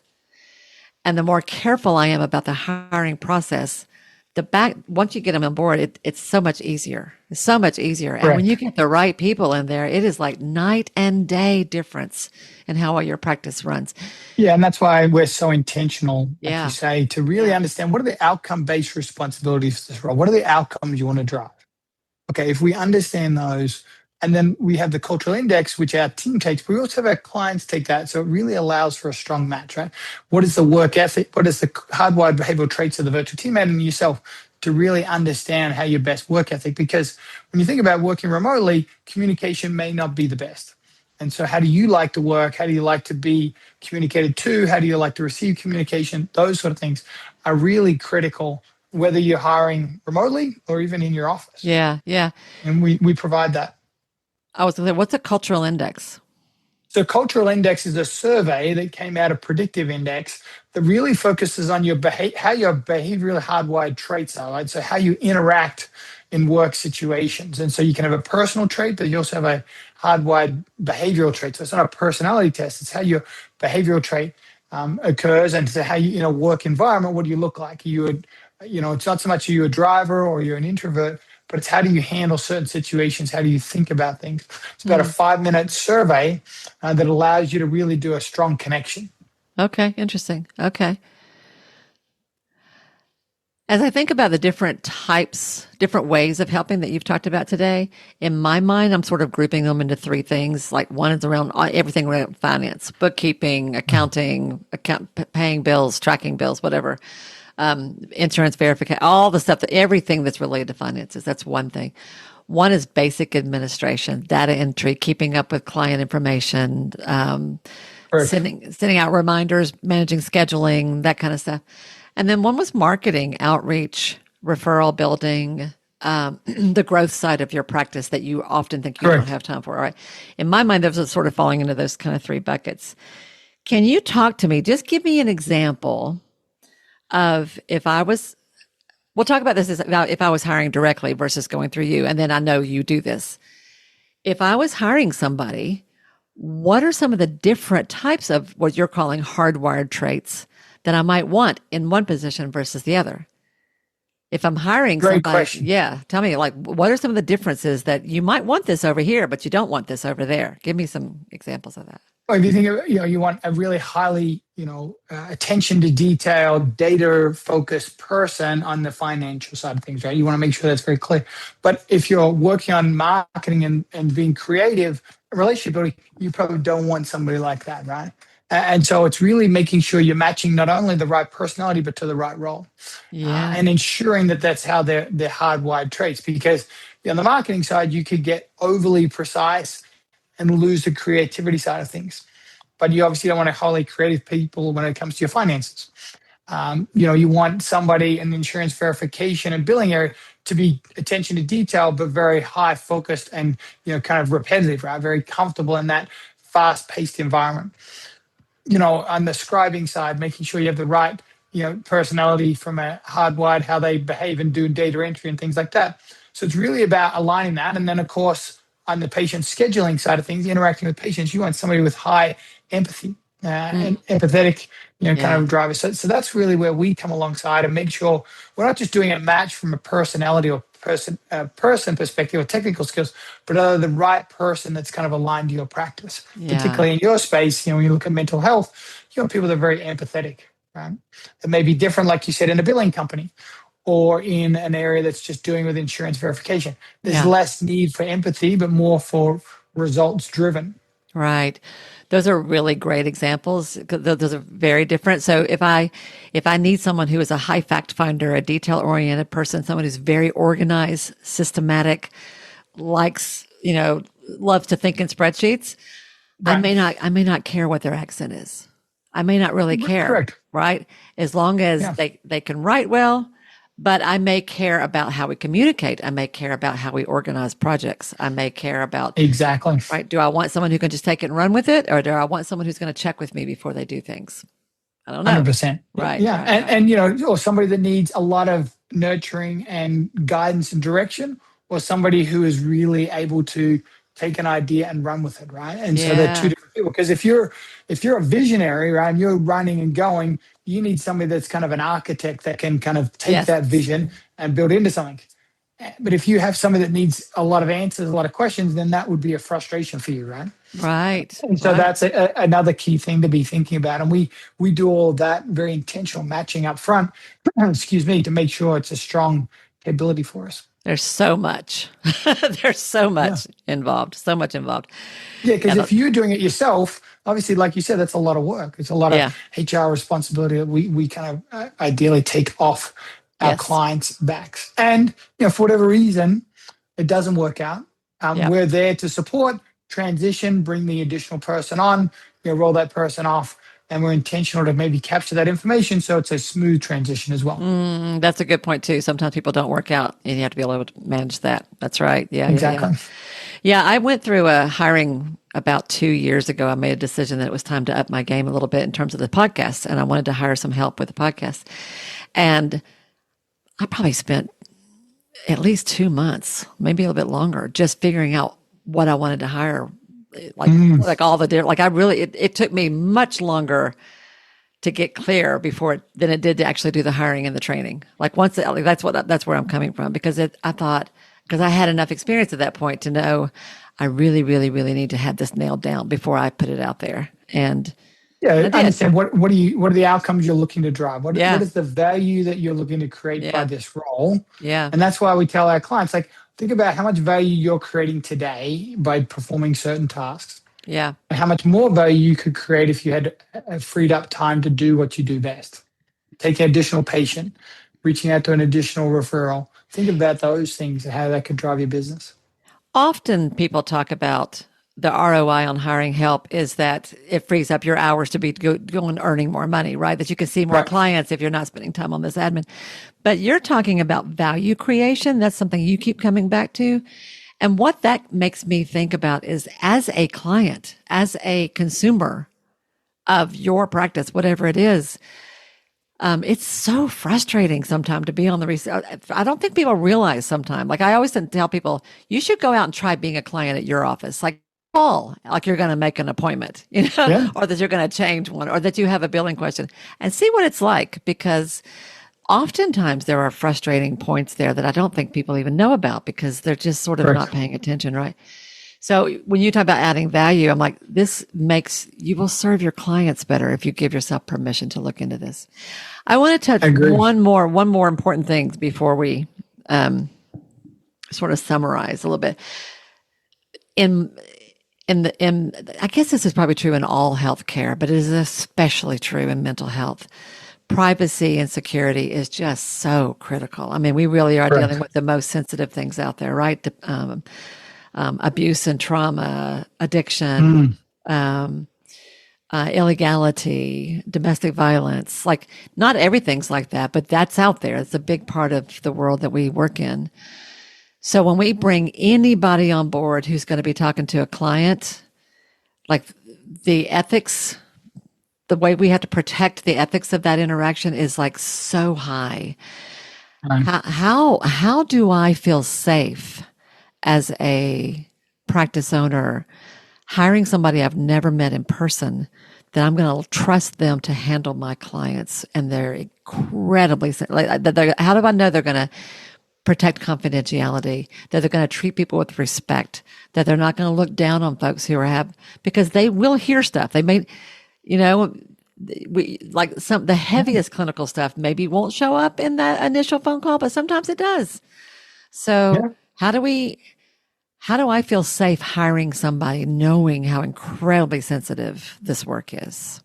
and the more careful I am about the hiring process, once you get them on board, it's so much easier. It's so much easier. And when you Correct. get the right people in there, it is like night and day difference in how well your practice runs. Yeah, and that's why we're so intentional, like you Yeah. say, to really Yeah. understand what are the outcome-based responsibilities for this role. What are the outcomes you want to drive? Okay, if we understand those, and then we have the cultural index, which our team takes, but we also have our clients take that. So it really allows for a strong match, right? What is the work ethic? What is the hardwired behavioral traits of the virtual teammate and yourself to really understand how your best work ethic? Because when you think about working remotely, communication may not be the best. And so, how do you like to work? How do you like to be communicated to? How do you like to receive communication? Those sort of things are really critical, whether you're hiring remotely or even in your office. Yeah. Yeah. And we provide that. I was going to say, what's a cultural index? So cultural index is a survey that came out of predictive index that really focuses on your how your behavioral hardwired traits are, right? So how you interact in work situations. And so you can have a personal trait, but you also have a hardwired behavioral trait. So it's not a personality test, it's how your behavioral trait occurs, and so how you, in a work environment, what do you look like? It's not so much are you a driver or you're an introvert, but it's how do you handle certain situations? How do you think about things? It's about a Mm. 5-minute survey that allows you to really do a strong connection. Okay, interesting. Okay. As I think about the different types, different ways of helping that you've talked about today, in my mind, I'm sort of grouping them into three things. Like one is around everything around finance, bookkeeping, accounting, paying bills, tracking bills, whatever, insurance verification, all the stuff everything that's related to finances. That's one thing. One is basic administration, data entry, keeping up with client information, Perfect. sending out reminders, managing scheduling, that kind of stuff. And then one was marketing, outreach, referral building, the growth side of your practice that you often think you don't Correct. have time for. All right. In my mind, those are sort of falling into those kind of three buckets. Can you talk to me? Just give me an example of if I was, we'll talk about this as about if I was hiring directly versus going through you. And then I know you do this. If I was hiring somebody, what are some of the different types of what you're calling hardwired traits that I might want in one position versus the other? If I'm hiring Great somebody, question. yeah, tell me, like, what are some of the differences that you might want this over here, but you don't want this over there? Give me some examples of that. Well, if you think of, you want a really highly, attention to detail, data focused person on the financial side of things, right? You want to make sure that's very clear. But if you're working on marketing and being creative, relationship building, you probably don't want somebody like that, right? And so it's really making sure you're matching not only the right personality, but to the right role, Yeah. and ensuring that that's how they're hardwired traits. Because on the marketing side, you could get overly precise and lose the creativity side of things. But you obviously don't want a highly creative people when it comes to your finances. You want somebody in the insurance verification and billing area to be attention to detail, but very high focused and kind of repetitive, right? Very comfortable in that fast paced environment. On the scribing side, making sure you have the right, personality from a hardwired, how they behave and do data entry and things like that. So it's really about aligning that. And then, of course, on the patient scheduling side of things, interacting with patients, you want somebody with high empathy Mm. and empathetic, kind Yeah. of driver. So that's really where we come alongside and make sure we're not just doing a match from a personality or person perspective or technical skills, but the right person that's kind of aligned to your practice, Yeah. particularly in your space. When you look at mental health, you want people that are very empathetic, right? It may be different, like you said, in a billing company or in an area that's just doing with insurance verification. There's Yeah. less need for empathy, but more for results driven. Right. Those are really great examples. 'Cause those are very different. So if I need someone who is a high fact finder, a detail oriented person, someone who's very organized, systematic, likes, loves to think in spreadsheets, Right. I may not care what their accent is. I may not really care, Correct. right? As long as Yeah. they can write well, but I may care about how we communicate. I may care about how we organize projects. I may care about, Exactly. right? Do I want someone who can just take it and run with it? Or do I want someone who's going to check with me before they do things? I don't know. 100%. Right, Yeah. right, And, right. and, or somebody that needs a lot of nurturing and guidance and direction, or somebody who is really able to take an idea and run with it, right? And so they're two Yeah. different people. Because if you're a visionary, right, and you're running and going, you need somebody that's kind of an architect that can kind of take Yes. that vision and build into something. But if you have somebody that needs a lot of answers, a lot of questions, then that would be a frustration for you, right? Right, And so right. that's another key thing to be thinking about. And we do all of that very intentional matching up front, excuse me, to make sure it's a strong capability for us. There's so much. There's so Yeah. much involved. So much involved. Yeah, because Yeah. if you're doing it yourself, obviously, like you said, that's a lot of work. It's a lot of Yeah. HR responsibility that we kind of ideally take off our Yes. clients' backs. And for whatever reason, it doesn't work out. Yeah. We're there to support, transition, bring the additional person on, roll that person off, and we're intentional to maybe capture that information so it's a smooth transition as well. That's a good point too. Sometimes people don't work out and you have to be able to manage that. That's right. Yeah, yeah, yeah. Exactly. Yeah, I went through a hiring about 2 years ago. I made a decision that it was time to up my game a little bit in terms of the podcast, and I wanted to hire some help with the podcast. And I probably spent at least 2 months, maybe a little bit longer, just figuring out what I wanted to hire. Like all the different, like I really, it took me much longer to get clear than it did to actually do the hiring and the training. Like that's where I'm coming from, because I thought, because I had enough experience at that point to know I really, really, really need to have this nailed down before I put it out there. And Yeah, I I did. understand. What are the outcomes you're looking to drive? What Yeah. is the value that you're looking to create by Yeah. this role? Yeah. And that's why we tell our clients, like, think about how much value you're creating today by performing certain tasks, Yeah. and how much more value you could create if you had freed up time to do what you do best. Taking an additional patient, reaching out to an additional referral. Think about those things and how that could drive your business. Often people talk about the ROI on hiring help is that it frees up your hours to be going earning more money, right? That you can see more Right. clients if you're not spending time on this admin. But you're talking about value creation. That's something you keep coming back to. And what that makes me think about is, as a client, as a consumer of your practice, whatever it is, it's so frustrating sometimes to be on the I don't think people realize sometimes. Like, I always tell people, you should go out and try being a client at your office. Like, call, like you're going to make an appointment, Yeah. or that you're going to change one, or that you have a billing question, and see what it's like. Because oftentimes there are frustrating points there that I don't think people even know about, because they're just sort of Correct. not paying attention, right? So when you talk about adding value, I'm like, you will serve your clients better if you give yourself permission to look into this. I want to touch agree. one more important thing before we sort of summarize a little bit. I guess this is probably true in all healthcare, but it is especially true in mental health. Privacy and security is just so critical. I mean, we really are Correct. dealing with the most sensitive things out there, right? Abuse and trauma, addiction, illegality, domestic violence. Like, not everything's like that, but that's out there. It's a big part of the world that we work in. So when we bring anybody on board who's going to be talking to a client, like, the ethics, the way we have to protect the ethics of that interaction is like so high. Right. How do I feel safe as a practice owner hiring somebody I've never met in person, that I'm going to trust them to handle my clients? And they're incredibly, how do I know they're going to protect confidentiality, that they're going to treat people with respect, that they're not going to look down on folks because they will hear stuff. They may, the heaviest clinical stuff maybe won't show up in that initial phone call, but sometimes it does. So Yeah. how do I feel safe hiring somebody knowing how incredibly sensitive this work is?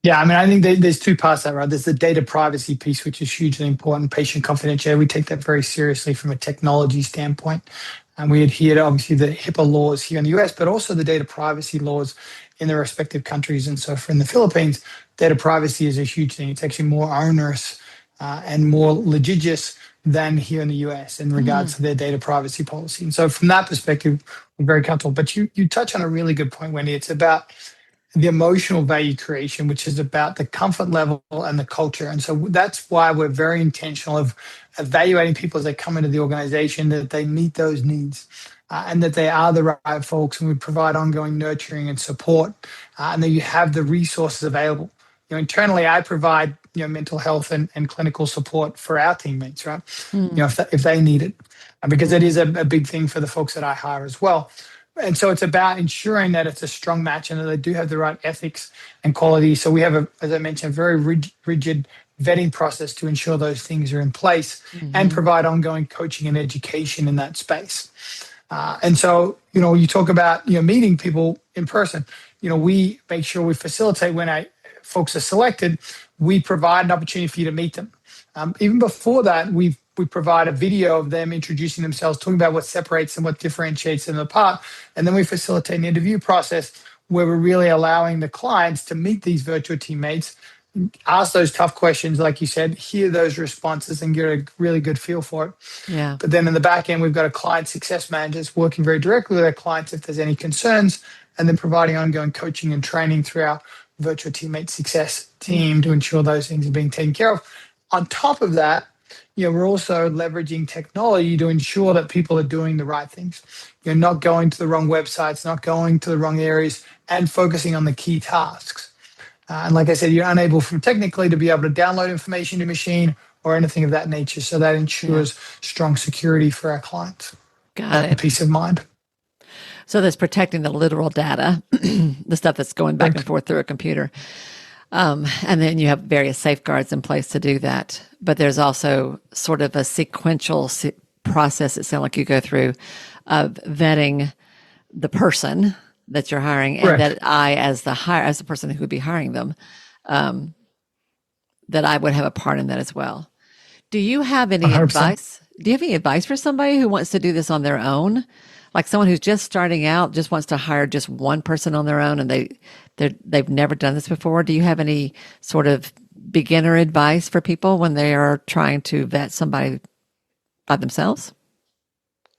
Yeah, I mean, I think there's two parts to that, right? There's the data privacy piece, which is hugely important, patient confidentiality. We take that very seriously from a technology standpoint. And we adhere to, obviously, the HIPAA laws here in the US, but also the data privacy laws in the respective countries. And so, for in the Philippines, data privacy is a huge thing. It's actually more onerous and more litigious than here in the US in regards to their data privacy policy. And so, from that perspective, we're very comfortable. But you touch on a really good point, Wendy. It's about the emotional value creation, which is about the comfort level and the culture. And so that's why we're very intentional of evaluating people as they come into the organization, that they meet those needs and that they are the right folks. And we provide ongoing nurturing and support, and that you have the resources available. Internally, I provide mental health and clinical support for our teammates, right? If they need it, because it is a big thing for the folks that I hire as well. And so it's about ensuring that it's a strong match and that they do have the right ethics and quality. So we have, as I mentioned, a very rigid vetting process to ensure those things are in place and provide ongoing coaching and education in that space. And so, you talk about, meeting people in person. We make sure we facilitate when folks are selected, we provide an opportunity for you to meet them. Even before that, we provide a video of them introducing themselves, talking about what separates them, what differentiates them apart. And then we facilitate an interview process where we're really allowing the clients to meet these virtual teammates, ask those tough questions, like you said, hear those responses and get a really good feel for it. Yeah. But then in the back end, we've got a client success managers working very directly with our clients if there's any concerns, and then providing ongoing coaching and training through our virtual teammate success team to ensure those things are being taken care of. On top of that, we're also leveraging technology to ensure that people are doing the right things. You're not going to the wrong websites, not going to the wrong areas, and focusing on the key tasks. And like I said, you're unable from technically to be able to download information to machine or anything of that nature. So that ensures strong security for our clients. Got And it. peace of mind. So that's protecting the literal data, the stuff that's going back and forth through a computer. And then you have various safeguards in place to do that. But there's also sort of a sequential process, it sounds like you go through, of vetting the person that you're hiring, and that I, as the person who would be hiring them, that I would have a part in that as well. Do you have any 100%. advice? Do you have any advice for somebody who wants to do this on their own? Like someone who's just starting out, just wants to hire just one person on their own, and they've never done this before. Do you have any sort of beginner advice for people when they are trying to vet somebody by themselves?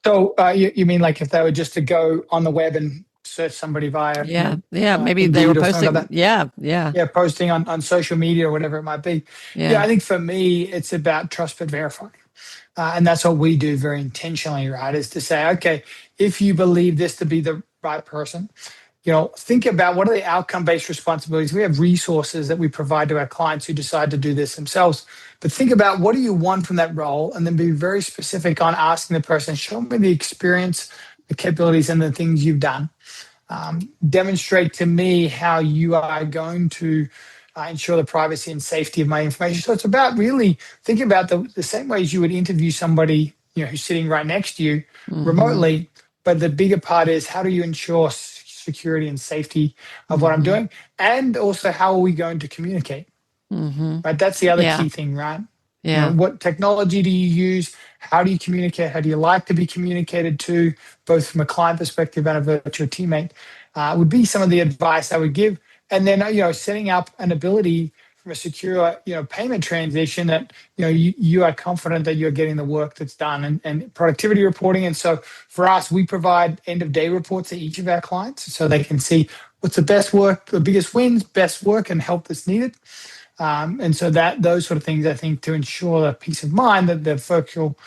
So you mean like if they were just to go on the web and search somebody via maybe they were posting like posting on social media or whatever it might be. I think for me it's about trust but verify. And that's what we do very intentionally, right? Is to say, okay, if you believe this to be the right person, think about what are the outcome-based responsibilities. We have resources that we provide to our clients who decide to do this themselves. But think about what do you want from that role, and then be very specific on asking the person, show me the experience, the capabilities, and the things you've done. Demonstrate to me how you are going to ensure the privacy and safety of my information. So it's about really thinking about the same ways you would interview somebody who's sitting right next to you remotely. But the bigger part is how do you ensure security and safety of what I'm doing, and also how are we going to communicate? Right, that's the other key thing, right? What technology do you use? How do you communicate? How do you like to be communicated to, both from a client perspective and a virtual teammate? Would be some of the advice I would give. And then, setting up an ability from a secure, payment transition that, you are confident that you're getting the work that's done, and productivity reporting. And so for us, we provide end of day reports to each of our clients so they can see what's the best work, the biggest wins, best work, and help that's needed. And so those sort of things, I think, to ensure the peace of mind that the virtual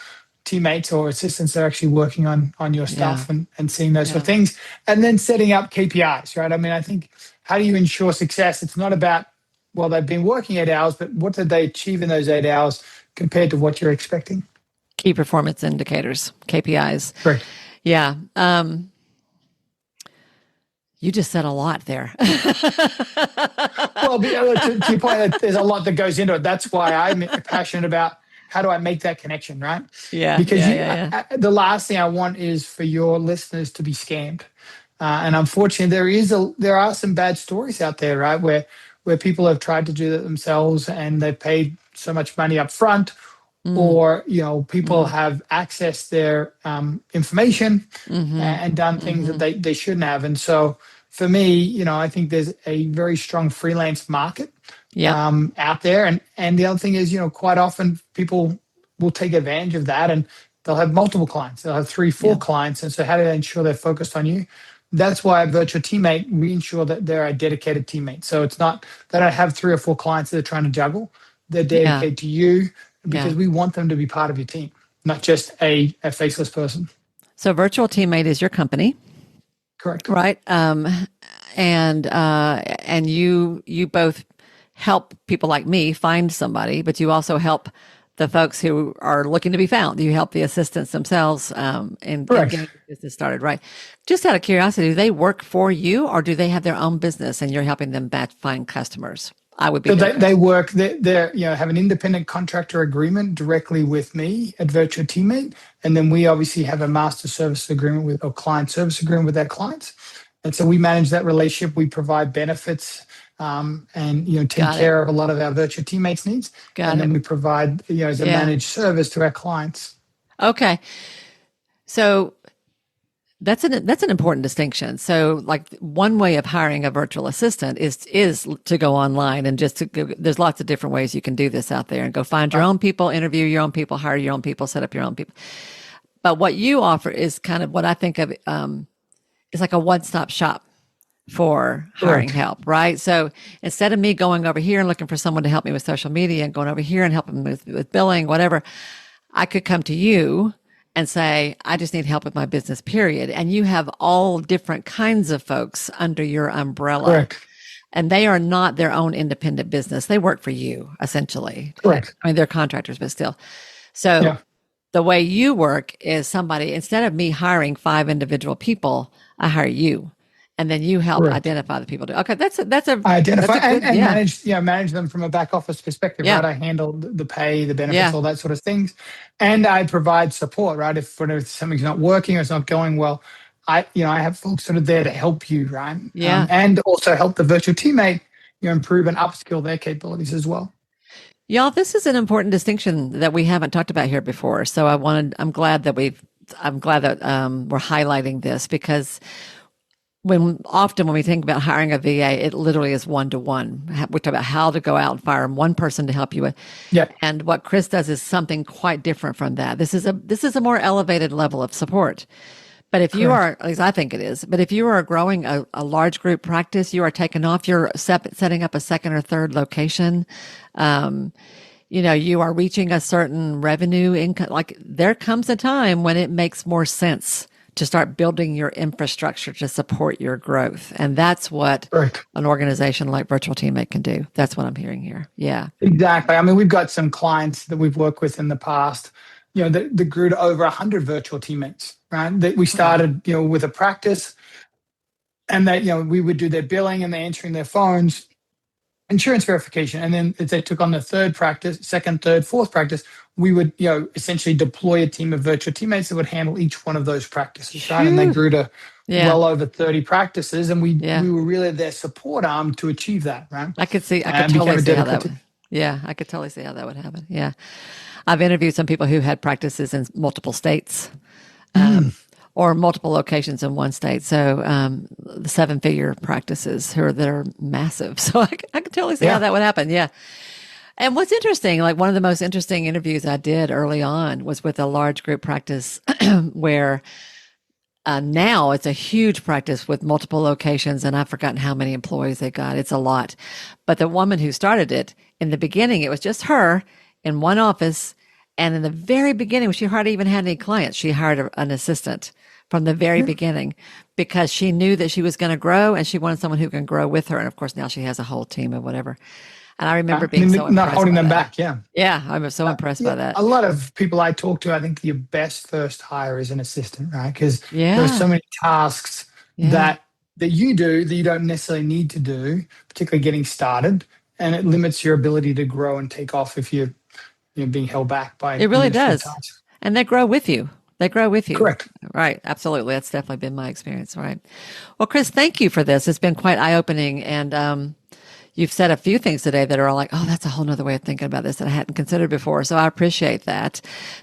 teammates or assistants are actually working on your stuff and seeing those sort of things. And then setting up KPIs, right? I mean, I think, how do you ensure success? It's not about, well, they've been working 8 hours, but what did they achieve in those 8 hours compared to what you're expecting? Key performance indicators, KPIs. Correct. Yeah. You just said a lot there. Well, to your point, there's a lot that goes into it. That's why I'm passionate about how do I make that connection, right? Yeah. Because the last thing I want is for your listeners to be scammed. And unfortunately, there are some bad stories out there, right, where people have tried to do that themselves and they've paid so much money up front, or people have accessed their information and done things that they shouldn't have. And so for me, I think there's a very strong freelance market out there. And the other thing is, quite often people will take advantage of that, and they'll have multiple clients. They'll have 3, 4 clients. And so how do they ensure they're focused on you? That's why a virtual teammate, we ensure that they're a dedicated teammate. So it's not, they don't have 3 or 4 clients that they're trying to juggle. They're dedicated to you, because we want them to be part of your team, not just a faceless person. So virtual teammate is your company. Correct. Right. And you both help people like me find somebody, but you also help the folks who are looking to be found. You help the assistants themselves in getting the business started, right? Just out of curiosity, do they work for you, or do they have their own business and you're helping them find customers? I would be. So they work. They have an independent contractor agreement directly with me at Virtual Teammate, and then we obviously have a master service agreement or client service agreement with our clients, and so we manage that relationship. We provide benefits. And take care of a lot of our virtual teammates' needs, then we provide as a managed service to our clients. Okay, so That's an important distinction. So, like one way of hiring a virtual assistant is to go online and just to go, there's lots of different ways you can do this out there and go find your Right. own people, interview your own people, hire your own people, set up your own people. But what you offer is kind of what I think of is like a one-stop shop for hiring Correct. help, right? So instead of me going over here and looking for someone to help me with social media and going over here and helping with billing, whatever, I could come to you and say, I just need help with my business, period. And you have all different kinds of folks under your umbrella. Correct. And they are not their own independent business. They work for you, essentially. I Correct. mean, they're contractors, but still. So Yeah. the way you work is somebody, instead of me hiring 5 individual people, I hire you. And then you help Correct. identify the people. Okay, that's Identify a good, and yeah, manage them from a back office perspective, yeah, right? I handle the pay, the benefits, yeah, all that sort of things, and I provide support, right? If something's not working or it's not going well, I have folks that are there to help you, right? yeah. And also help the virtual teammate, improve and upskill their capabilities as well. Y'all, this is an important distinction that we haven't talked about here before. So I'm glad that we're highlighting this because often when we think about hiring a VA, it literally is one-to-one. We talk about how to go out and fire one person to help you with. Yeah, And what Chris does is something quite different from that. This is a more elevated level of support. But if you are, correct. at least I think it is, but if you are growing a large group practice, you are taking off, you're setting up a second or third location. Um, you are reaching a certain revenue income. Like there comes a time when it makes more sense to start building your infrastructure to support your growth. And that's what Correct. an organization like Virtual Teammate can do. That's what I'm hearing here. Yeah. Exactly. I mean, we've got some clients that we've worked with in the past, that grew to over 100 virtual teammates, right? That we Wow. started, with a practice and that, we would do their billing and they're answering their phones, insurance verification. And then if they took on the third practice, second, third, fourth practice, we would, essentially deploy a team of virtual teammates that would handle each one of those practices, right? And they Phew. grew to Yeah. well over 30 practices. And we Yeah. we were really their support arm to achieve that, right? I could And totally became a see how that would. dedicated. Yeah, I could totally see how that would happen. Yeah. I've interviewed some people who had practices in multiple states, Mm, or multiple locations in one state. So, the 7-figure practices that are massive. So I can totally see how yeah. that would happen. Yeah. And what's interesting, like one of the most interesting interviews I did early on was with a large group practice where now it's a huge practice with multiple locations, and I've forgotten how many employees they got. It's a lot. But the woman who started it, in the beginning, it was just her in one office. And in the very beginning, she hardly even had any clients. She hired an assistant from the very Yeah. beginning because she knew that she was going to grow and she wanted someone who can grow with her. And of course, now she has a whole team of whatever. And I remember being And so then not impressed holding by them that. back. Yeah. Yeah, I was so impressed Yeah. by that. A lot of people I talk to, I think your best first hire is an assistant, right? Because there are so Yeah, many tasks yeah. that you do that you don't necessarily need to do, particularly getting started. And it limits your ability to grow and take off if you're being held back by It really those few does. tasks. And they grow with you. They grow with you. Correct. Right. Absolutely. That's definitely been my experience. Right. Well, Chris, thank you for this. It's been quite eye opening. And you've said a few things today that are like, oh, that's a whole nother way of thinking about this that I hadn't considered before. So I appreciate that.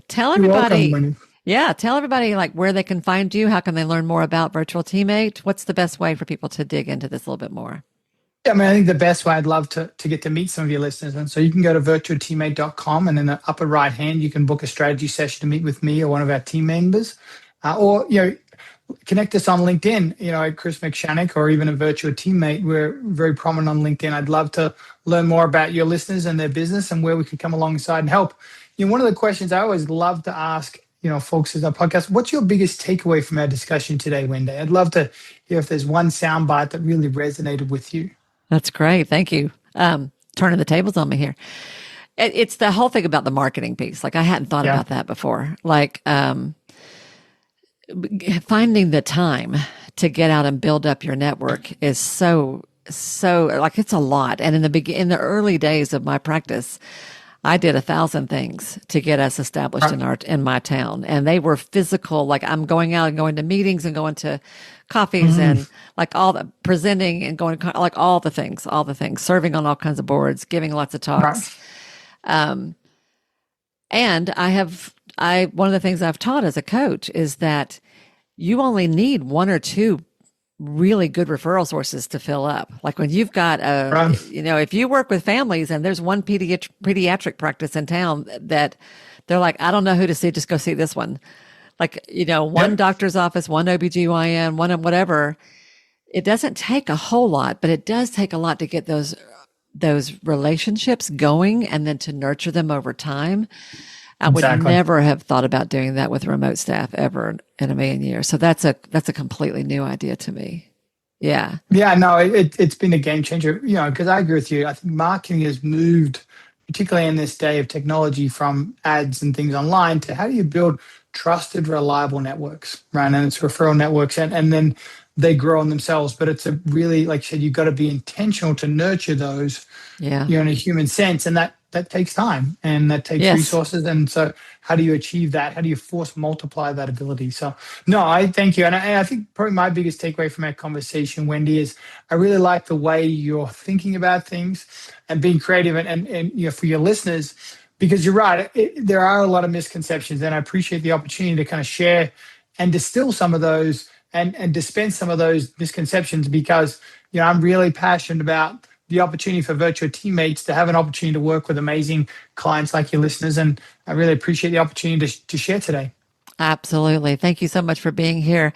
Tell You're welcome, everybody, Wendy. yeah, tell everybody like where they can find you. How can they learn more about Virtual Teammate? What's the best way for people to dig into this a little bit more? Yeah, I mean, I think the best way I'd love to get to meet some of your listeners. And so you can go to virtualteammate.com and in the upper right hand, you can book a strategy session to meet with me or one of our team members. Or, connect us on LinkedIn, at Chris McShanag or even a virtual teammate. We're very prominent on LinkedIn. I'd love to learn more about your listeners and their business and where we could come alongside and help. One of the questions I always love to ask, folks as our podcast, what's your biggest takeaway from our discussion today, Wendy? I'd love to hear if there's one soundbite that really resonated with you. That's great. Thank you. Turning the tables on me here. It's the whole thing about the marketing piece. Like I hadn't thought Yeah. about that before. Like, finding the time to get out and build up your network is so like it's a lot. And in the early days of my practice, I did 1,000 things to get us established in my town, and they were physical. Like I'm going out and going to meetings and going to coffees Mhm. and like all the presenting and going to like all the things, serving on all kinds of boards, giving lots of Right. talks. Um, and one of the things I've taught as a coach is that you only need one or two really good referral sources to fill up. Like when you've got if you work with families and there's one pediatric practice in town that they're like, I don't know who to see, just go see this one. Like, one doctor's office, one OBGYN, one whatever. It doesn't take a whole lot, but it does take a lot to get those relationships going and then to nurture them over time. I would never have thought about doing that with remote staff ever in a million years. So that's a completely new idea to me. Yeah. Yeah, no, it's been a game changer, because I agree with you. I think marketing has moved, particularly in this day of technology, from ads and things online to how do you build trusted, reliable networks, right? And it's referral networks, and then they grow on themselves. But it's a really, like you said, you've got to be intentional to nurture those, in a human sense. And that takes time and that takes resources. And so how do you achieve that? How do you force multiply that ability? So no, I thank you. And I think probably my biggest takeaway from our conversation, Wendy, is I really like the way you're thinking about things and being creative and for your listeners, because you're right, there are a lot of misconceptions, and I appreciate the opportunity to kind of share and distill some of those and dispense some of those misconceptions, because I'm really passionate about the opportunity for virtual teammates to have an opportunity to work with amazing clients like your listeners. And I really appreciate the opportunity to share today. Absolutely. Thank you so much for being here.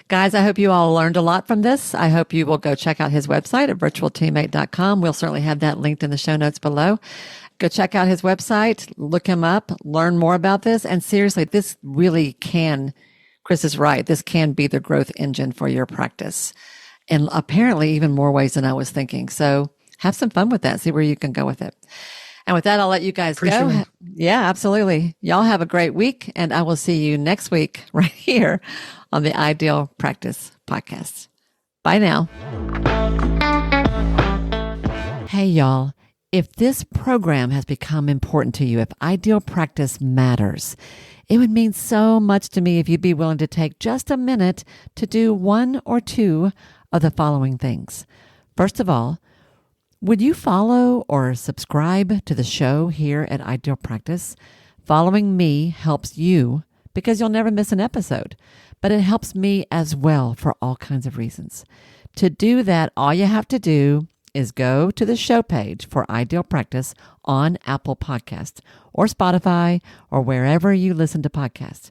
Guys, I hope you all learned a lot from this. I hope you will go check out his website at virtualteammate.com. We'll certainly have that linked in the show notes below. Go check out his website, look him up, learn more about this. And seriously, this really can, Chris is right, this can be the growth engine for your practice. And apparently even more ways than I was thinking. So have some fun with that. See where you can go with it. And with that, I'll let you guys go. Yeah, absolutely. Y'all have a great week, and I will see you next week right here on the Ideal Practice Podcast. Bye now. Hey, y'all. If this program has become important to you, if Ideal Practice matters, it would mean so much to me if you'd be willing to take just a minute to do one or two of the following things. First of all, would you follow or subscribe to the show here at Ideal Practice? Following me helps you because you'll never miss an episode, but it helps me as well for all kinds of reasons. To do that, all you have to do is go to the show page for Ideal Practice on Apple Podcasts or Spotify or wherever you listen to podcasts.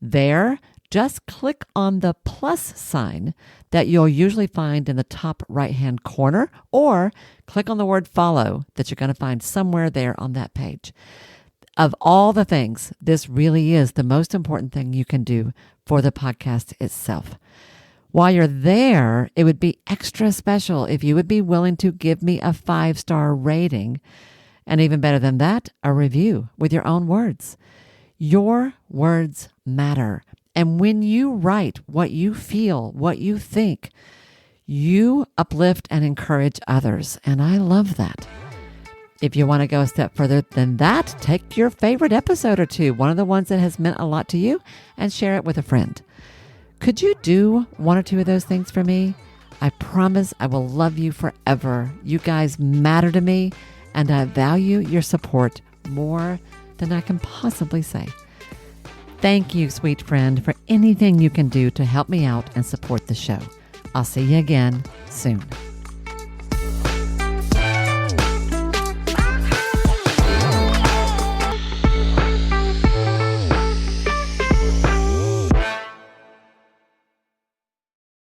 There, just click on the plus sign that you'll usually find in the top right-hand corner, or click on the word follow that you're going to find somewhere there on that page. Of all the things, this really is the most important thing you can do for the podcast itself. While you're there, it would be extra special if you would be willing to give me a 5-star rating, and even better than that, a review with your own words. Your words matter. And when you write what you feel, what you think, you uplift and encourage others. And I love that. If you want to go a step further than that, take your favorite episode or two, one of the ones that has meant a lot to you, and share it with a friend. Could you do one or two of those things for me? I promise I will love you forever. You guys matter to me, and I value your support more than I can possibly say. Thank you, sweet friend, for anything you can do to help me out and support the show. I'll see you again soon.